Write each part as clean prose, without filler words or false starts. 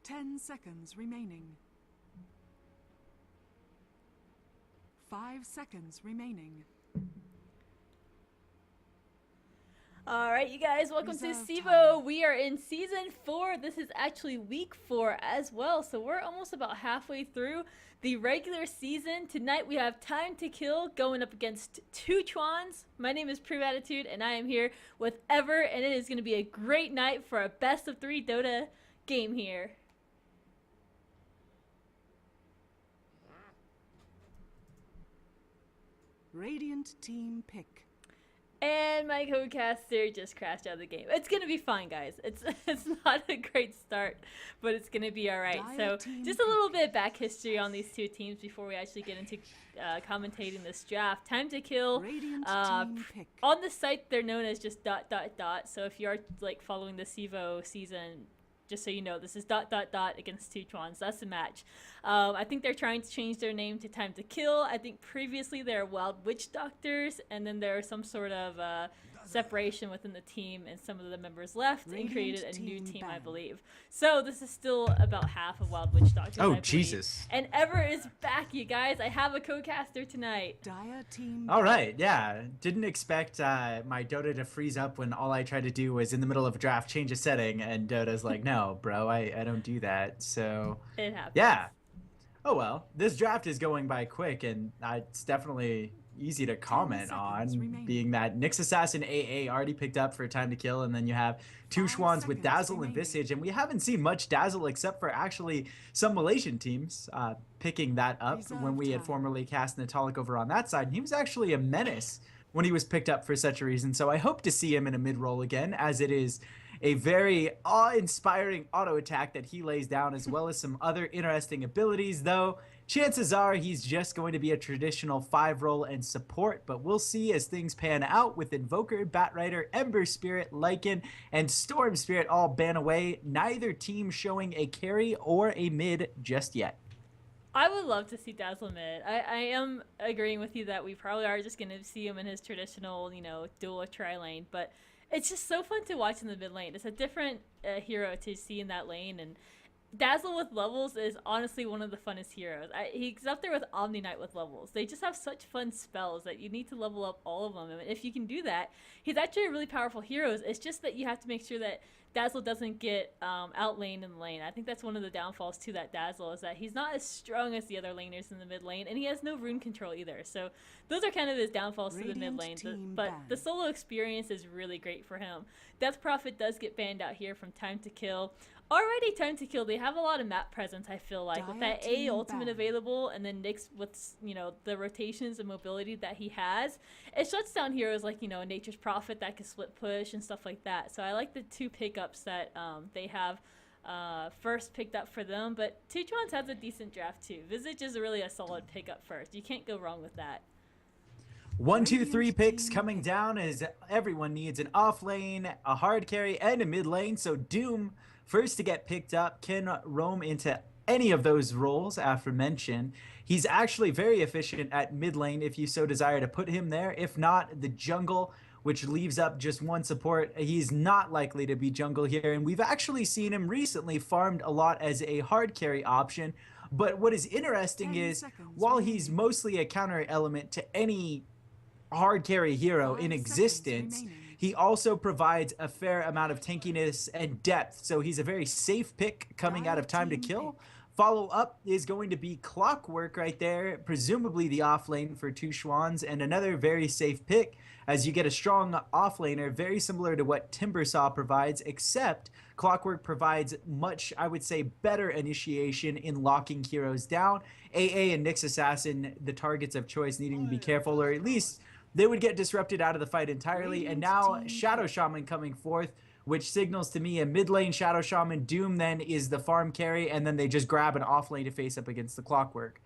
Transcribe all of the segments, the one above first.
10 seconds remaining. 5 seconds remaining. All right, you guys, welcome to Reserve CEVO. time. We are in season 4. This is actually week 4 as well, so we're almost about halfway through the regular season. Tonight we have TimeToKill going up against two CHUANZ. My name is Attitude, and I am here with Ever, and it is going to be a great night for a best of 3 Dota game here. Radiant team pick. And my co-caster just crashed out of the game. It's gonna be fine, guys. It's not a great start, but it's gonna be all right. So just a little bit of back history on these two teams before we actually get into commentating this draft. TimeToKill. On the site, they're known as just ... So if you are like following the CEVO season, just so you know, this is ... against two CHUANZ. That's the match. I think they're trying to change their name to TimeToKill. I think previously they're Wild Witch Doctors, and then there was some sort of separation within the team, and some of the members left and created a new team, I believe. So this is still about half of Wild Witch Doctors. Oh, Jesus. And Ever is back, you guys. I have a co-caster tonight. All right, yeah. Didn't expect my Dota to freeze up when all I tried to do was in the middle of a draft change a setting, and Dota's like, no, bro, I don't do that. So it happens. Yeah. Oh well, this draft is going by quick, and it's definitely easy to comment on, being that Nyx Assassin AA already picked up for TimeToKill, and then you have two CHUANZ with Dazzle and Visage, and we haven't seen much Dazzle except for actually some Malaysian teams picking that up when we had formerly cast Natalik over on that side, and he was actually a menace when he was picked up for such a reason. So I hope to see him in a mid-roll again, as it is a very awe-inspiring auto attack that he lays down, as well as some other interesting abilities, though chances are he's just going to be a traditional 5-roll and support, but we'll see as things pan out with Invoker, Batrider, Ember Spirit, Lycan, and Storm Spirit all ban away, neither team showing a carry or a mid just yet. I would love to see Dazzle mid. I am agreeing with you that we probably are just going to see him in his traditional, you know, dual or tri-lane, but it's just so fun to watch in the mid lane. It's a different hero to see in that lane, and Dazzle with levels is honestly one of the funnest heroes. He's up there with Omni Knight with levels. They just have such fun spells that you need to level up all of them, and if you can do that, he's actually a really powerful hero. It's just that you have to make sure that Dazzle doesn't get outlaned in the lane. I think that's one of the downfalls to that Dazzle, is that he's not as strong as the other laners in the mid lane, and he has no rune control either. So those are kind of his downfalls to the mid lane. But the solo experience is really great for him. Death Prophet does get banned out here from TimeToKill. Already TimeToKill, they have a lot of map presence, I feel like, with that A ultimate available, and then Nyx with, you know, the rotations and mobility that he has. It shuts down heroes like, you know, Nature's Prophet that can split push and stuff like that. So I like the two pickups that they have first picked up for them. But two CHUANZ has a decent draft too. Visage is really a solid pickup first. You can't go wrong with that. 1, 2, 3 picks coming down, as everyone needs an off lane, a hard carry, and a mid lane. So Doom, first to get picked up, can roam into any of those roles aforementioned. He's actually very efficient at mid lane if you so desire to put him there. If not, the jungle, which leaves up just one support, he's not likely to be jungle here. And we've actually seen him recently farmed a lot as a hard carry option. But what is interesting is, while he's mostly a counter element to any hard carry hero in existence, he also provides a fair amount of tankiness and depth, so he's a very safe pick coming out of TimeToKill. Follow up is going to be Clockwork right there, presumably the off lane for two CHUANZ, and another very safe pick as you get a strong off laner, very similar to what Timbersaw provides, except Clockwork provides much, I would say, better initiation in locking heroes down. AA and Nyx Assassin, the targets of choice, needing to be careful, or at least they would get disrupted out of the fight entirely. And now Shadow Shaman coming forth, which signals to me a mid lane Shadow Shaman. Doom then is the farm carry, and then they just grab an off lane to face up against the Clockwork.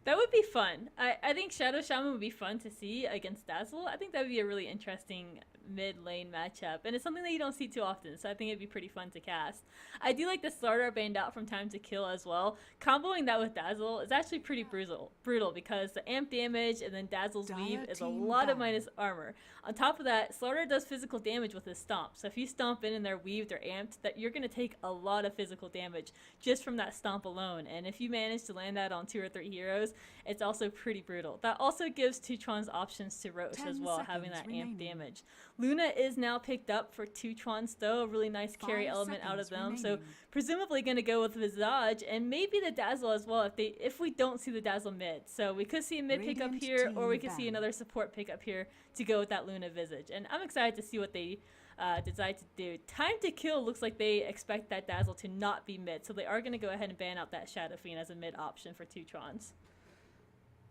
That would be fun. I think Shadow Shaman would be fun to see against Dazzle. I think that would be a really interesting mid lane matchup, and it's something that you don't see too often, so I think it'd be pretty fun to cast. I do like the starter banned out from TimeToKill as well. Comboing that with Dazzle is actually pretty brutal because the amp damage and then Dazzle's weave is a lot of minus armor. On top of that, Slaughter does physical damage with his stomp, so if you stomp in and they're weaved or amped, that you're going to take a lot of physical damage just from that stomp alone, and if you manage to land that on 2 or 3 heroes, it's also pretty brutal. That also gives two CHUANZ options to Roche as well, having that amp damage. Luna is now picked up for two CHUANZ though, a really nice carry element out of them, so presumably going to go with Visage and maybe the Dazzle as well if we don't see the Dazzle mid. So we could see a mid pick up here, or we could see another support pick up here to go with that Luna Visage, and I'm excited to see what they decide to do. TimeToKill looks like they expect that Dazzle to not be mid, so they are going to go ahead and ban out that Shadow Fiend as a mid option for two CHUANZ.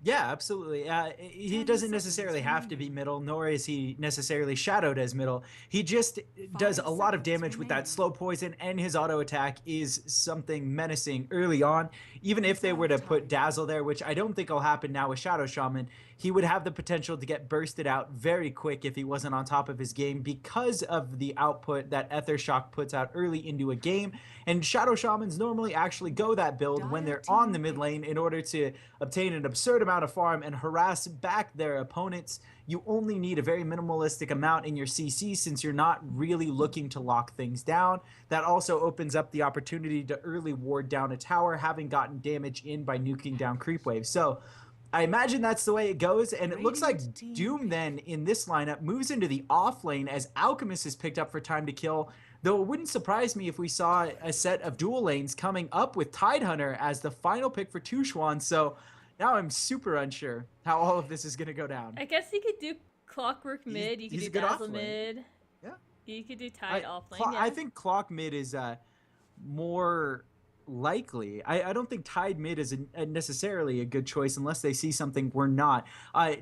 Yeah, absolutely. He doesn't necessarily have to be middle, nor is he necessarily shadowed as middle. He just does a lot of damage with that slow poison, and his auto attack is something menacing early on. Even if they were to put Dazzle there, which I don't think will happen now with Shadow Shaman, he would have the potential to get bursted out very quick if he wasn't on top of his game because of the output that Ether Shock puts out early into a game. And Shadow Shamans normally actually go that build when they're on the mid lane in order to obtain an absurd amount of farm and harass back their opponents. You only need a very minimalistic amount in your CC since you're not really looking to lock things down. That also opens up the opportunity to early ward down a tower, having gotten damage in by nuking down creep waves. So I imagine that's the way it goes, and it looks like Doom then in this lineup moves into the off lane as Alchemist is picked up for TimeToKill, though it wouldn't surprise me if we saw a set of dual lanes coming up with Tidehunter as the final pick for two CHUANZ. So now I'm super unsure how all of this is going to go down. I guess you could do Clockwork mid, you could do Dazzle mid. Yeah. You could do Tide off lane. I think Clock mid is more likely. I don't think Tide mid is necessarily a good choice unless they see something we're not.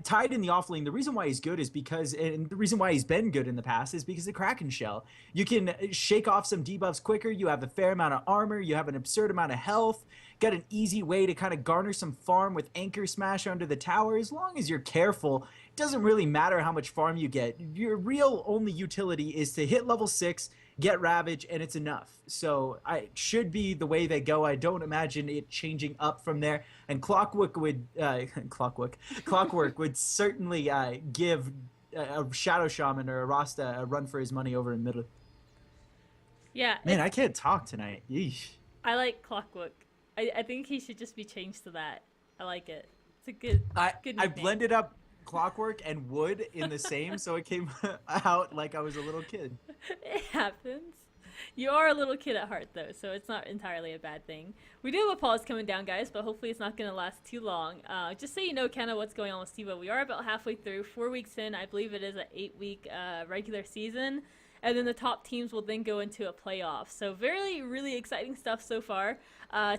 Tide in the offlane, the reason why he's good is because, and the reason why he's been good in the past is because of Kraken Shell. You can shake off some debuffs quicker, you have a fair amount of armor, you have an absurd amount of health, got an easy way to kind of garner some farm with Anchor Smash under the tower. As long as you're careful, it doesn't really matter how much farm you get. Your real only utility is to hit level 6, get Ravage, and it's enough. So it should be the way they go. I don't imagine it changing up from there. And Clockwork would Clockwork would certainly give a Shadow Shaman or a Rasta a run for his money over in middle. Yeah. Man, I can't talk tonight. Yeesh. I like Clockwork. I think he should just be changed to that. I like it. It's a good nickname. I blended up Clockwork and Wood in the same, so it came out like I was a little kid. It happens. You are a little kid at heart, though, so it's not entirely a bad thing. We do have a pause coming down, guys, but hopefully it's not going to last too long. Just so you know kind of what's going on with CEVO, we are about halfway through, 4 weeks in. I believe it is an 8-week regular season. And then the top teams will then go into a playoff. So really exciting stuff so far.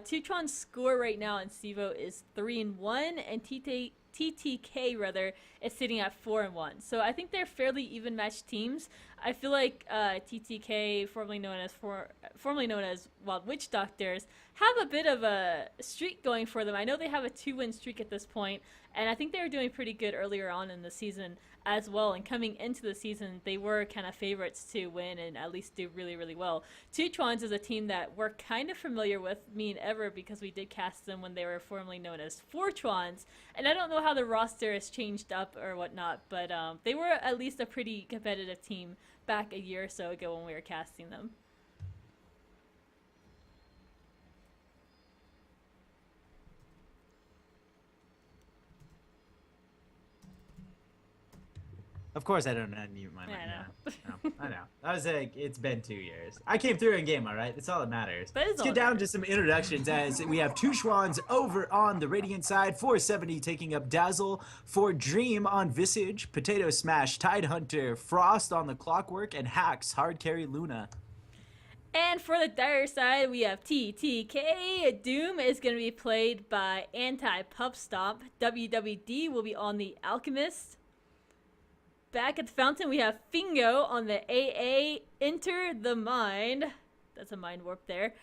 Two CHUANZ score right now in CEVO is 3-1, and TTK rather is sitting at 4-1. So I think they're fairly even matched teams. I feel like TTK, formerly known as Wild Witch Doctors, have a bit of a streak going for them. I know they have a 2-win streak at this point, and I think they were doing pretty good earlier on in the season as well. And coming into the season, they were kind of favorites to win and at least do really well. Two CHUANZ is a team that we're kind of familiar with, me and Ever, because we did cast them when they were formerly known as 4 CHUANZ. And I don't know how the roster has changed up or whatnot, but they were at least a pretty competitive team back a year or so ago when we were casting them. Of course I don't unmute my mic. I know. I was like, it's been 2 years. I came through in game, all right? That's all that matters. Let's get down to some introductions as we have two CHUANZ over on the Radiant side. 470 taking up Dazzle, for Dream on Visage, Potato Smash, Tidehunter, Frost on the Clockwork, and Hacks, hard carry Luna. And for the Dire side, we have TTK. Doom is going to be played by Anti-Pup Stomp. WWD will be on the Alchemist. Back at the fountain, we have Fingo on the AA. Enter the Mind. That's a mind warp there.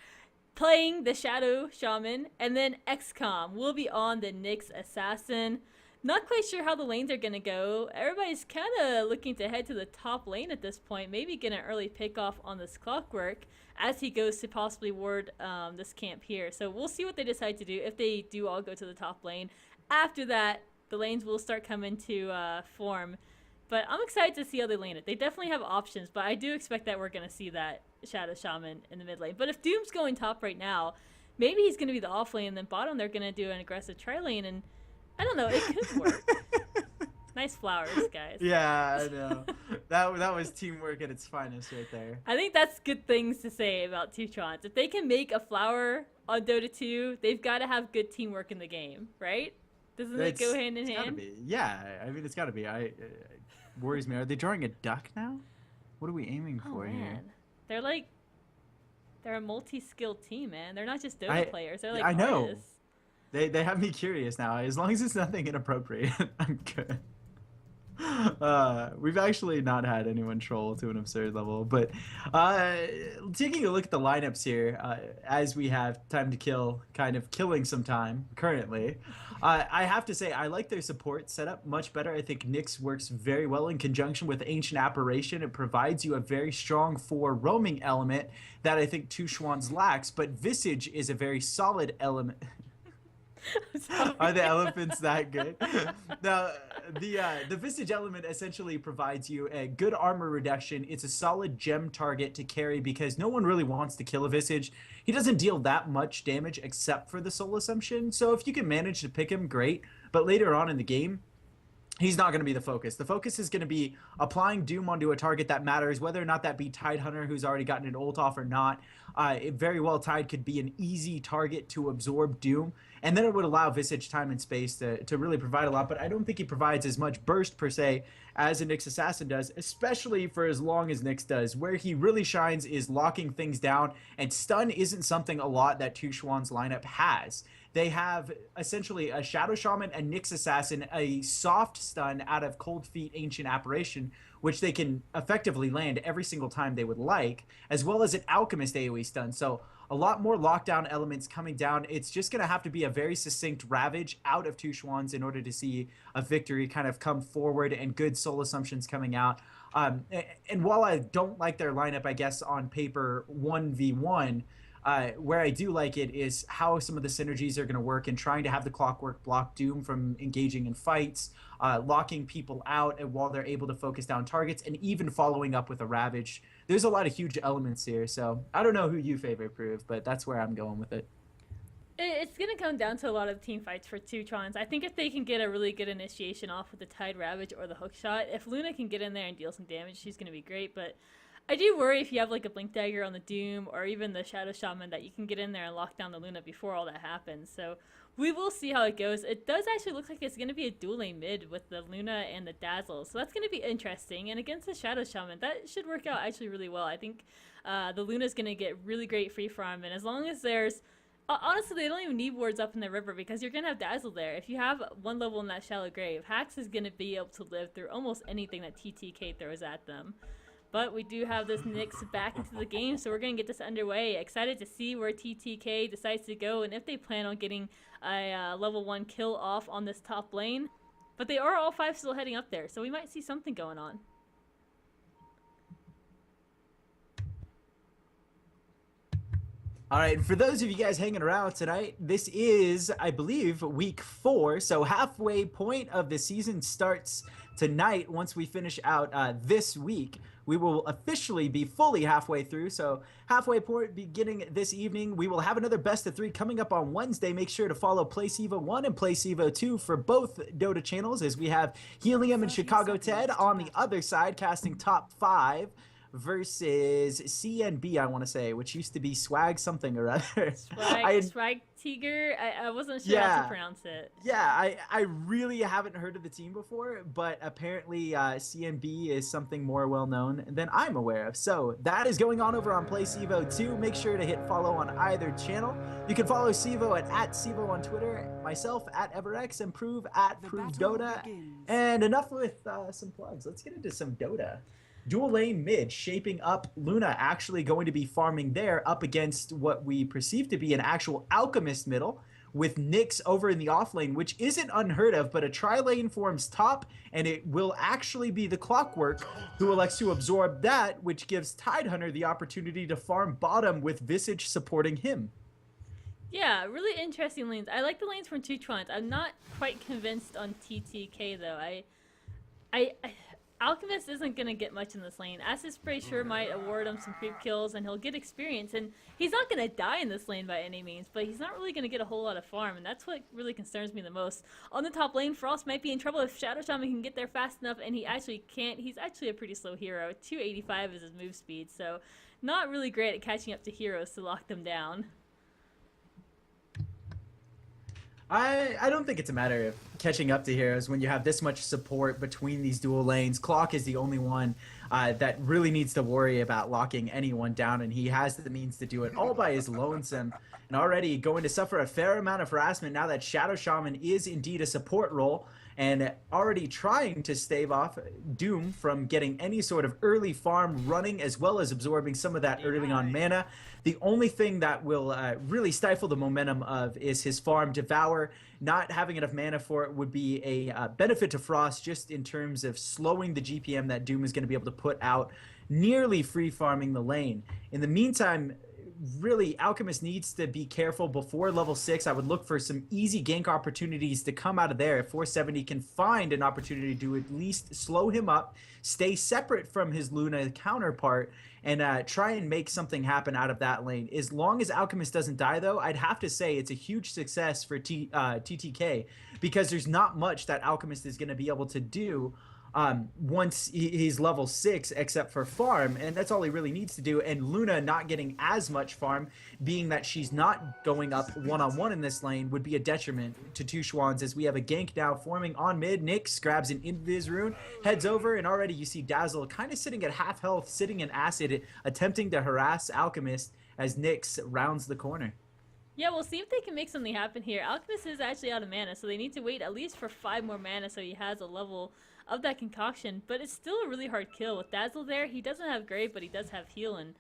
Playing the Shadow Shaman. And then XCOM will be on the Nyx Assassin. Not quite sure how the lanes are going to go. Everybody's kind of looking to head to the top lane at this point. Maybe get an early pick off on this Clockwork as he goes to possibly ward this camp here. So we'll see what they decide to do if they do all go to the top lane. After that, the lanes will start coming to form. But I'm excited to see how they lane it. They definitely have options, but I do expect that we're going to see that Shadow Shaman in the mid lane. But if Doom's going top right now, maybe he's going to be the off lane, and then bottom they're going to do an aggressive tri lane, and I don't know, it could work. Nice flowers, guys. Yeah, I know. that was teamwork at its finest right there. I think that's good things to say about two CHUANZ. If they can make a flower on Dota 2, they've got to have good teamwork in the game, right? Doesn't it go hand in hand? It's gotta be. Yeah, I mean, it's got to be. It worries me. Are they drawing a duck now? What are we aiming for here? They're a multi-skilled team, man. They're not just Dota players. They're like I know. artists. They have me curious now. As long as it's nothing inappropriate, I'm good. We've actually not had anyone troll to an absurd level, but taking a look at the lineups here, as we have TimeToKill kind of killing some time currently, I have to say I like their support setup much better. I think Nyx works very well in conjunction with Ancient Apparition. It provides you a very strong 4 roaming element that I think two CHUANZ lacks, but Visage is a very solid element. Are the elephants that good? Now, the Visage element essentially provides you a good armor reduction. It's a solid gem target to carry because no one really wants to kill a Visage. He doesn't deal that much damage except for the Soul Assumption. So if you can manage to pick him, great. But later on in the game, he's not going to be the focus. The focus is going to be applying Doom onto a target that matters, whether or not that be Tidehunter, who's already gotten an ult off or not. Very well, Tide could be an easy target to absorb Doom, and then it would allow Visage time and space to really provide a lot, but I don't think he provides as much burst, per se, as a Nyx Assassin does, especially for as long as Nyx does. Where he really shines is locking things down, and stun isn't something a lot that two CHUANZ lineup has. They have essentially a Shadow Shaman, a Nyx Assassin, a soft stun out of Cold Feet Ancient Apparition, which they can effectively land every single time they would like, as well as an Alchemist AoE stun. So a lot more lockdown elements coming down. It's just going to have to be a very succinct Ravage out of two CHUANZ in order to see a victory kind of come forward and good Soul Assumptions coming out. And while I don't like their lineup, I guess, on paper 1v1, where I do like it is how some of the synergies are going to work and trying to have the Clockwork block Doom from engaging in fights, locking people out and while they're able to focus down targets, and even following up with a Ravage. There's a lot of huge elements here, so I don't know who you favor, Prove, but that's where I'm going with it. It's going to come down to a lot of team fights for two CHUANZ. I think if they can get a really good initiation off with the Tide Ravage or the hook shot, if Luna can get in there and deal some damage, she's going to be great, but I do worry if you have like a Blink Dagger on the Doom or even the Shadow Shaman that you can get in there and lock down the Luna before all that happens. So we will see how it goes. It does actually look like it's going to be a dual lane mid with the Luna and the Dazzle. So that's going to be interesting. And against the Shadow Shaman, that should work out actually really well. I think the Luna is going to get really great free farm. And as long as there's... honestly, they don't even need wards up in the river because you're going to have Dazzle there. If you have one level in that Shallow Grave, Hax is going to be able to live through almost anything that TTK throws at them. But we do have this Nyx back into the game, so we're going to get this underway. Excited to see where TTK decides to go and if they plan on getting a level 1 kill off on this top lane. But they are all 5 still heading up there, so we might see something going on. All right, for those of you guys hanging around tonight, this is, I believe, week 4. So halfway point of the season starts tonight. Once we finish out this week, we will officially be fully halfway through. So halfway point beginning this evening. We will have another best of 3 coming up on Wednesday. Make sure to follow Play CEVO-1 and Play CEVO-2 for both Dota channels, as we have Helium and Chicago Ted on the other side casting top 5 versus CNB, I want to say, which used to be Swag something or other. Swag Tiger? I wasn't sure how to pronounce it. Yeah, I really haven't heard of the team before, but apparently CNB is something more well-known than I'm aware of. So that is going on over on Play CEVO 2. Make sure to hit follow on either channel. You can follow CEVO at CEVO on Twitter, myself at EverX, and Prove at ProveDota. And enough with some plugs. Let's get into some Dota. Dual lane mid shaping up. Luna actually going to be farming there up against what we perceive to be an actual Alchemist middle with Nyx over in the off lane, which isn't unheard of, but a tri-lane forms top, and it will actually be the Clockwork who elects to absorb that, which gives Tidehunter the opportunity to farm bottom with Visage supporting him. Yeah, really interesting lanes. I like the lanes from CHUANZ. I'm not quite convinced on TTK though. Alchemist isn't gonna get much in this lane. Acid Spray sure might award him some creep kills, and he'll get experience. And he's not gonna die in this lane by any means, but he's not really gonna get a whole lot of farm, and that's what really concerns me the most. On the top lane, Frost might be in trouble if Shadow Shaman can get there fast enough, and he actually can't. He's actually a pretty slow hero. 285 is his move speed, so not really great at catching up to heroes to lock them down. I don't think it's a matter of catching up to heroes when you have this much support between these dual lanes. Clock is the only one that really needs to worry about locking anyone down, and he has the means to do it all by his lonesome, and already going to suffer a fair amount of harassment now that Shadow Shaman is indeed a support role, and already trying to stave off Doom from getting any sort of early farm running, as well as absorbing some of that early on mana. The only thing that will really stifle the momentum of is his farm. Devour, not having enough mana for it would be a benefit to Frost, just in terms of slowing the GPM that Doom is going to be able to put out, nearly free farming the lane. In the meantime, really, Alchemist needs to be careful before level 6. I would look for some easy gank opportunities to come out of there. If 470 can find an opportunity to at least slow him up, stay separate from his Luna counterpart, and try and make something happen out of that lane. As long as Alchemist doesn't die, though, I'd have to say it's a huge success for TTK, because there's not much that Alchemist is going to be able to do once he's level 6, except for farm, and that's all he really needs to do. And Luna not getting as much farm, being that she's not going up one-on-one in this lane, would be a detriment to two CHUANZ, as we have a gank now forming on mid. Nyx grabs an Invis rune, heads over, and already you see Dazzle kind of sitting at half health, sitting in acid, attempting to harass Alchemist as Nyx rounds the corner. Yeah, we'll see if they can make something happen here. Alchemist is actually out of mana, so they need to wait at least for 5 more mana so he has a level of that concoction. But it's still a really hard kill. With Dazzle there, he doesn't have Grave, but he does have heal, and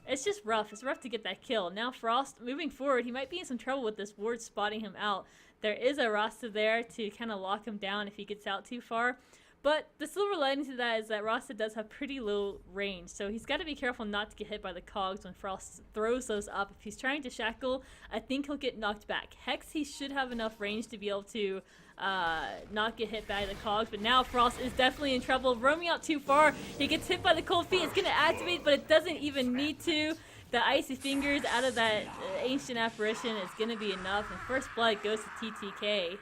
it's just rough. It's rough to get that kill. Now Frost, moving forward, he might be in some trouble with this ward spotting him out. There is a Rasta there to kind of lock him down if he gets out too far. But the silver lining to that is that Rasta does have pretty low range, so he's got to be careful not to get hit by the cogs when Frost throws those up. If he's trying to shackle, I think he'll get knocked back. Hex, he should have enough range to be able to not get hit by the cogs, but now Frost is definitely in trouble. Roaming out too far, he gets hit by the cold feet. It's going to activate, but it doesn't even need to. The icy fingers out of that ancient apparition is going to be enough, and first blood goes to TTK.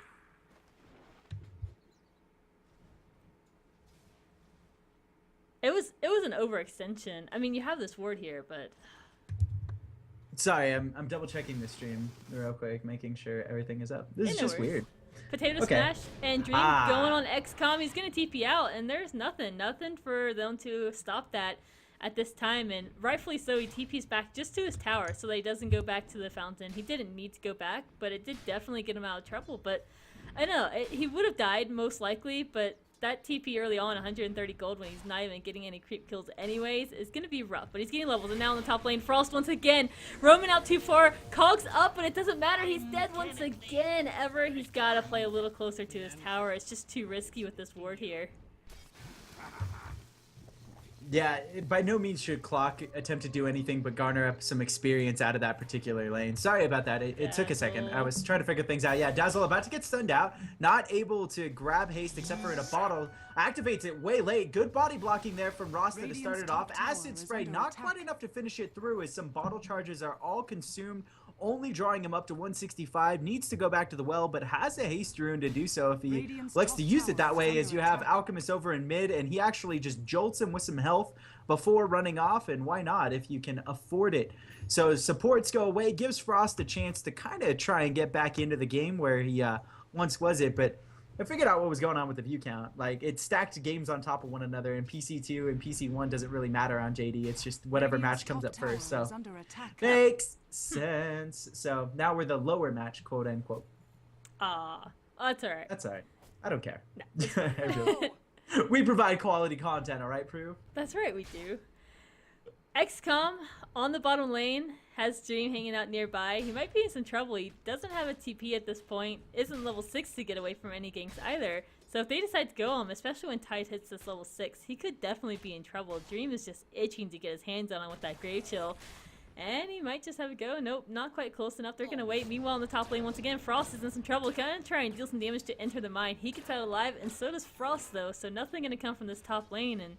It was an overextension. I mean, you have this ward here, but... Sorry, I'm double checking the stream real quick, making sure everything is up. This is just weird. Potato Smash and Dream going on XCOM. He's going to TP out, and there's nothing for them to stop that at this time. And rightfully so, he TPs back just to his tower so that he doesn't go back to the fountain. He didn't need to go back, but it did definitely get him out of trouble. But I know, he would have died most likely, but that TP early on, 130 gold when he's not even getting any creep kills anyways, is going to be rough. But he's getting levels, and now on the top lane, Frost once again, roaming out too far, cogs up, but it doesn't matter. He's dead once again. He's got to play a little closer to his tower. It's just too risky with this ward here. Yeah, by no means should Clock attempt to do anything but garner up some experience out of that particular lane. Sorry about that. It took a second. I was trying to figure things out. Yeah, Dazzle about to get stunned out. Not able to grab haste except for in a bottle. Activates it way late. Good body blocking there from Rasta to start it off. Acid Spray not quite enough to finish it through, as some bottle charges are all consumed, only drawing him up to 165. Needs to go back to the well, but has a haste rune to do so if he likes to use it that way, as you have Alchemist over in mid, and he actually just jolts him with some health before running off, and why not if you can afford it. So supports go away, gives Frost a chance to kind of try and get back into the game where he once was it, but I figured out what was going on with the view count. Like, it stacked games on top of one another, and PC2 and PC1 doesn't really matter on JD. It's just whatever match comes up first. So makes sense. So now we're the lower match, quote unquote. That's all right. That's all right. I don't care. No. We provide quality content, all right, Prue? That's right, we do. XCOM on the bottom lane has Dream hanging out nearby. He might be in some trouble. He doesn't have a TP at this point. Isn't level 6 to get away from any ganks either. So if they decide to go him, especially when Tide hits this level 6, he could definitely be in trouble. Dream is just itching to get his hands on him with that Grave Chill. And he might just have a go. Nope, not quite close enough. They're going to wait. Meanwhile, in the top lane, once again, Frost is in some trouble. Going to try and deal some damage to enter the mine. He gets out alive, and so does Frost, though. So nothing going to come from this top lane. And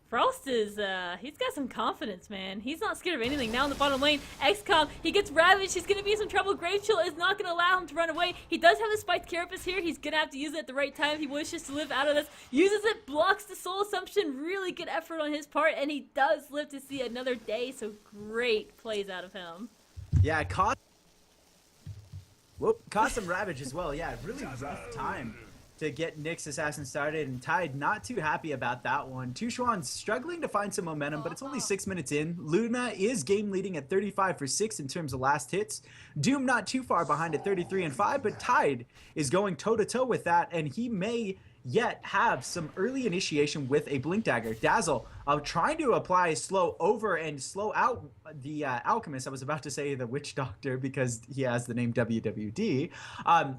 Frost is, he's got some confidence, man. He's not scared of anything. Now in the bottom lane, XCOM, he gets ravaged. He's going to be in some trouble. Grave Chill is not going to allow him to run away. He does have the spiked Carapace here. He's going to have to use it at the right time. He wishes to live out of this. Uses it, blocks the Soul Assumption. Really good effort on his part, and he does live to see another day, so great plays out of him. Yeah, caught some ravage as well. Yeah, really rough time to get Nick's assassin started, and Tide not too happy about that one. CHUANZ struggling to find some momentum, but it's only 6 minutes in. Luna is game leading at 35 for 6 in terms of last hits. Doom not too far behind at 33 and 5, but Tide is going toe-to-toe with that, and he may yet have some early initiation with a Blink Dagger. Dazzle trying to apply slow over and slow out the Alchemist. I was about to say the Witch Doctor because he has the name WWD.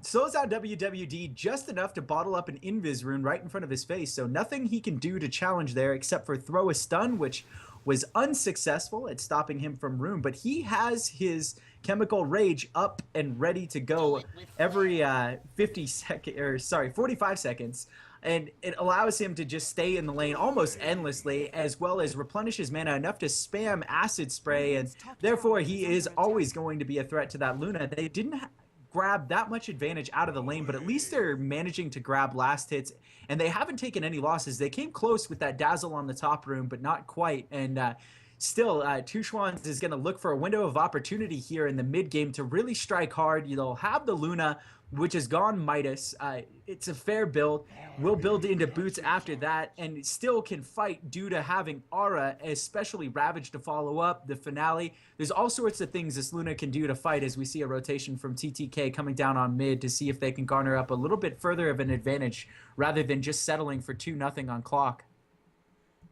Slows out WWD just enough to bottle up an Invis rune right in front of his face, so nothing he can do to challenge there except for throw a stun, which was unsuccessful at stopping him from rune, but he has his Chemical Rage up and ready to go every 45 seconds, and it allows him to just stay in the lane almost endlessly, as well as replenish his mana enough to spam Acid Spray, and therefore he is always going to be a threat to that Luna. They didn't grab that much advantage out of the lane, but at least they're managing to grab last hits, and they haven't taken any losses. They came close with that Dazzle on the top room, but not quite, and still, CHUANZ is going to look for a window of opportunity here in the mid game to really strike hard. They'll have the Luna, which has gone Midas. It's a fair build. Will build into boots after that, and still can fight due to having Aura, especially Ravage to follow up, the finale. There's all sorts of things this Luna can do to fight, as we see a rotation from TTK coming down on mid to see if they can garner up a little bit further of an advantage rather than just settling for 2-0 on clock.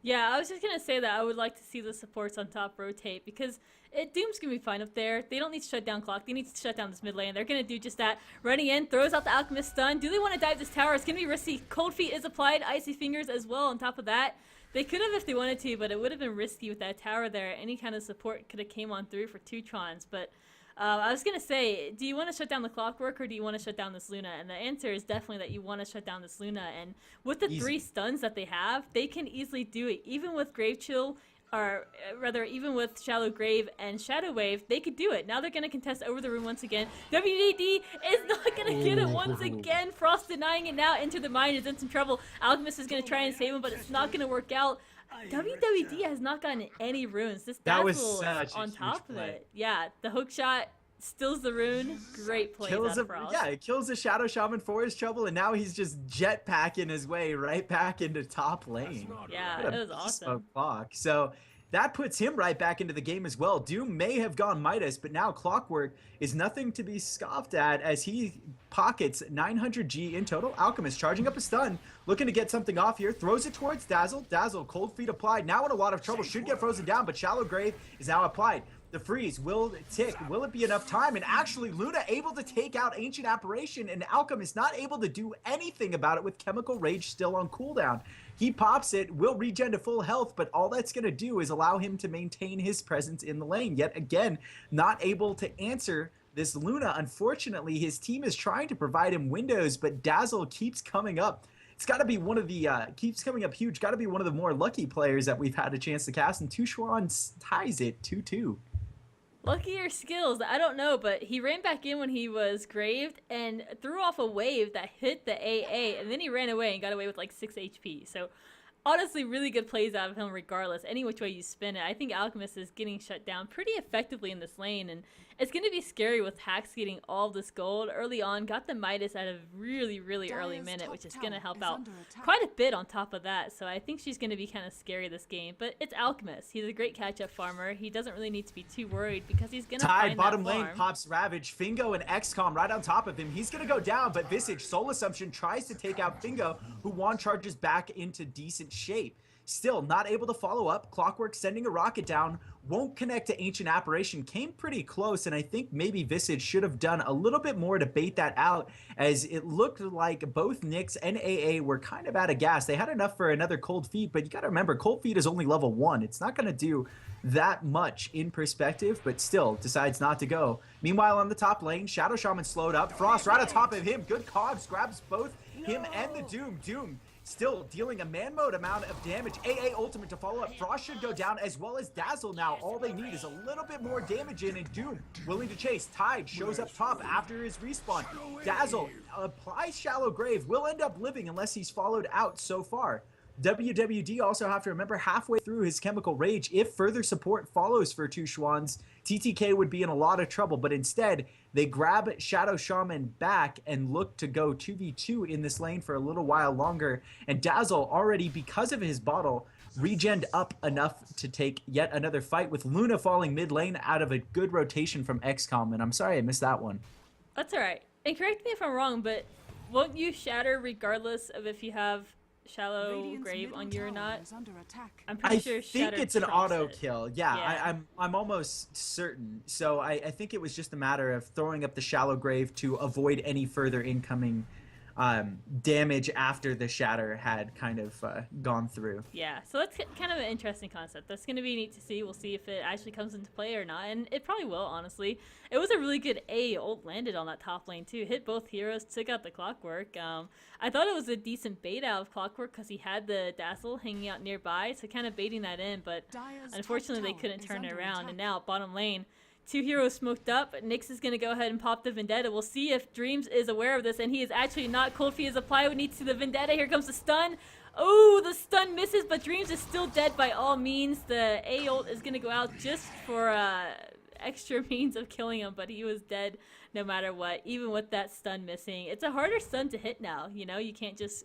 Yeah, I was just going to say that I would like to see the supports on top rotate, because Doom's going to be fine up there. They don't need to shut down clock. They need to shut down this mid lane. They're going to do just that. Running in, throws out the Alchemist stun. Do they want to dive this tower? It's going to be risky. Cold Feet is applied. Icy Fingers as well on top of that. They could have if they wanted to, but it would have been risky with that tower there. Any kind of support could have came on through for CHUANZ, but I was going to say, do you want to shut down the Clockwork, or do you want to shut down this Luna? And the answer is definitely that you want to shut down this Luna. And with the 3 stuns that they have, they can easily do it. Even with Grave Chill, or rather, even with Shallow Grave and Shadow Wave, they could do it. Now they're going to contest over the room once again. WDD is not going to get it once again. Frost denying it now. Enter the Mine is in some trouble. Alchemist is going to try and save him, but it's not going to work out. WWD has not gotten any runes. This Dazzle on top of it. Yeah, the hook shot stills the rune. Great play out of Frost. Yeah, it kills the Shadow Shaman for his trouble, and now he's just jetpacking his way right back into top lane. Yeah, it was awesome. So that puts him right back into the game as well. Doom may have gone Midas, but now Clockwork is nothing to be scoffed at as he pockets 900 G in total. Alchemist charging up a stun, looking to get something off here, throws it towards Dazzle. Dazzle, Cold Feet applied, now in a lot of trouble, should get frozen down, but Shallow Grave is now applied. The freeze will tick. Will it be enough time? And actually, Luna able to take out Ancient Apparition, and Alchemist not able to do anything about it with Chemical Rage still on cooldown. He pops it, will regen to full health, but all that's going to do is allow him to maintain his presence in the lane. Yet again, not able to answer this Luna. Unfortunately, his team is trying to provide him windows, but Dazzle keeps coming up. It's got to be one of the, keeps coming up huge, got to be one of the more lucky players that we've had a chance to cast, and CHUANZ ties it 2-2. Lucky or skills, I don't know, but he ran back in when he was graved and threw off a wave that hit the AA, and then he ran away and got away with like 6 HP. So honestly, really good plays out of him regardless, any which way you spin it. I think Alchemist is getting shut down pretty effectively in this lane, and it's going to be scary with Hax getting all this gold early on. Got the Midas at a really, really early minute, which is going to help out quite a bit on top of that. So I think she's going to be kind of scary this game. But it's Alchemist. He's a great catch-up farmer. He doesn't really need to be too worried because he's going to find that bottom farm. lane pops Ravage. Fingo and XCOM right on top of him. He's going to go down, but Visage, Soul Assumption tries to take out Fingo, who Juan charges back into decent shape. Still not able to follow up. Clockwork sending a rocket down, won't connect to Ancient Apparition. Came pretty close, and I think maybe Visage should have done a little bit more to bait that out, as it looked like both Nyx and AA were kind of out of gas. They had enough for another Cold Feet, but you got to remember, Cold Feet is only level 1. It's not going to do that much in perspective, but still decides not to go. Meanwhile, on the top lane, Shadow Shaman slowed up. Frost right on top of him. Good cogs, grabs both him and the Doom. Doom still dealing a man-mode amount of damage. AA ultimate to follow up. Frost should go down, as well as Dazzle now. All they need is a little bit more damage in, and Doom willing to chase. Tide shows up top after his respawn. Dazzle applies Shallow Grave. Will end up living unless he's followed out so far. WWD also have to remember, halfway through his Chemical Rage, if further support follows for two CHUANZ, TTK would be in a lot of trouble, but instead they grab Shadow Shaman back and look to go 2v2 in this lane for a little while longer, and Dazzle already, because of his bottle, regened up enough to take yet another fight, with Luna falling mid lane out of a good rotation from XCOM, and I'm sorry I missed that one. That's alright. And correct me if I'm wrong, but won't you shatter regardless of if you have Shallow Grave on you or not? I'm pretty sure think it's an auto kill. Yeah. I'm almost certain. So I think it was just a matter of throwing up the Shallow Grave to avoid any further incoming damage after the shatter had kind of gone through. Yeah, so that's kind of an interesting concept. That's going to be neat to see. We'll see if it actually comes into play or not, and it probably will, honestly. It was a really good A ult landed on that top lane too. Hit both heroes, took out the Clockwork. I thought it was a decent bait out of Clockwork because he had the Dazzle hanging out nearby, so kind of baiting that in, but unfortunately they couldn't turn it around. And now bottom lane, two heroes smoked up. Nyx is going to go ahead and pop the Vendetta. We'll see if Dreams is aware of this, and he is actually not. Cold Feet is applied. We need to see the Vendetta. Here comes the stun. Oh, the stun misses, but Dreams is still dead by all means. The A ult is going to go out just for extra means of killing him, but he was dead no matter what, even with that stun missing. It's a harder stun to hit now. You know, you can't just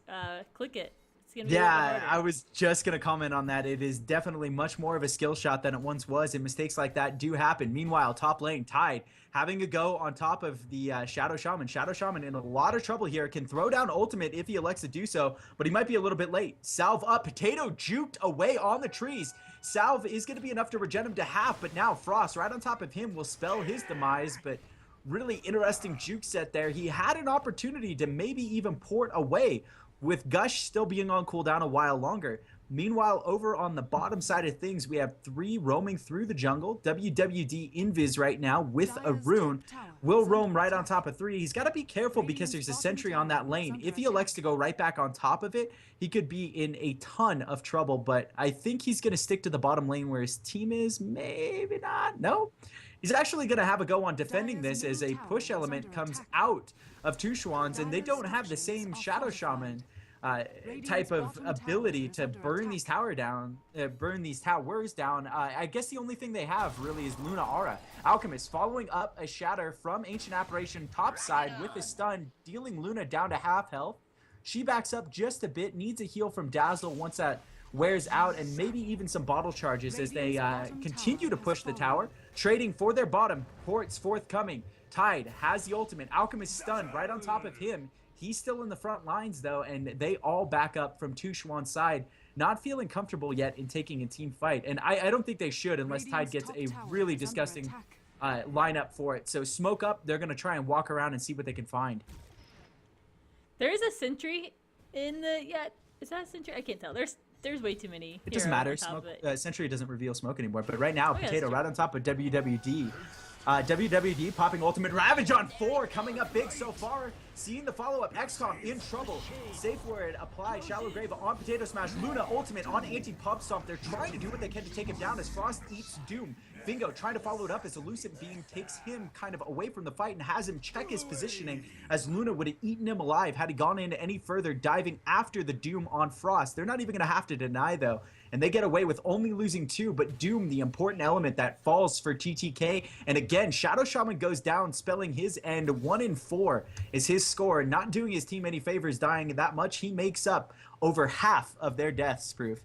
click it. Yeah, I was just going to comment on that. It is definitely much more of a skill shot than it once was, and mistakes like that do happen. Meanwhile, top lane, Tide, having a go on top of the Shadow Shaman. Shadow Shaman in a lot of trouble here. Can throw down ultimate if he elects to do so, but he might be a little bit late. Salve up. Potato juked away on the trees. Salve is going to be enough to regen him to half, but now Frost right on top of him will spell his demise, but really interesting juke set there. He had an opportunity to maybe even port away, with Gush still being on cooldown a while longer. Meanwhile, over on the bottom side of things, we have 3 roaming through the jungle. WWD Invis right now with a rune. Will roam right on top of 3. He's got to be careful because there's a sentry on that lane. If he elects to go right back on top of it, he could be in a ton of trouble, but I think he's going to stick to the bottom lane where his team is. Maybe not. No. He's actually going to have a go on defending this as a push element comes out of two CHUANZ, and they don't have the same Shadow Shaman type of ability to burn these towers down. I guess the only thing they have really is Luna Aura. Alchemist following up a shatter from Ancient Apparition top side with a stun, dealing Luna down to half health. She backs up just a bit, needs a heal from Dazzle once that wears out, and maybe even some bottle charges as they continue to push the tower, trading for their bottom. Ports forthcoming. Tide has the ultimate. Alchemist stunned right on top of him. He's still in the front lines though, and they all back up from two CHUANZ side, not feeling comfortable yet in taking a team fight. And I don't think they should unless Tide gets a really disgusting lineup for it. So smoke up, they're going to try and walk around and see what they can find. There is a sentry in the... Yeah, is that a sentry? I can't tell. There's way too many. It doesn't matter. Sentry doesn't reveal smoke anymore. But right now, Potato right on top of WWD. WWD popping ultimate Ravage on 4, coming up big so far. Seeing the follow-up, XCOM in trouble. Safe word applied. Shallow Grave on Potato Smash. Luna ultimate on anti-pub stomp. They're trying to do what they can to take him down as Frost eats Doom. Bingo trying to follow it up as Elusive Being takes him kind of away from the fight and has him check his positioning, as Luna would have eaten him alive had he gone in any further, diving after the Doom on Frost. They're not even going to have to deny though, and they get away with only losing 2, but Doom, the important element that falls for TTK. And again, Shadow Shaman goes down, spelling his end. 1-4 is his score, not doing his team any favors dying that much. He makes up over half of their deaths, Proof.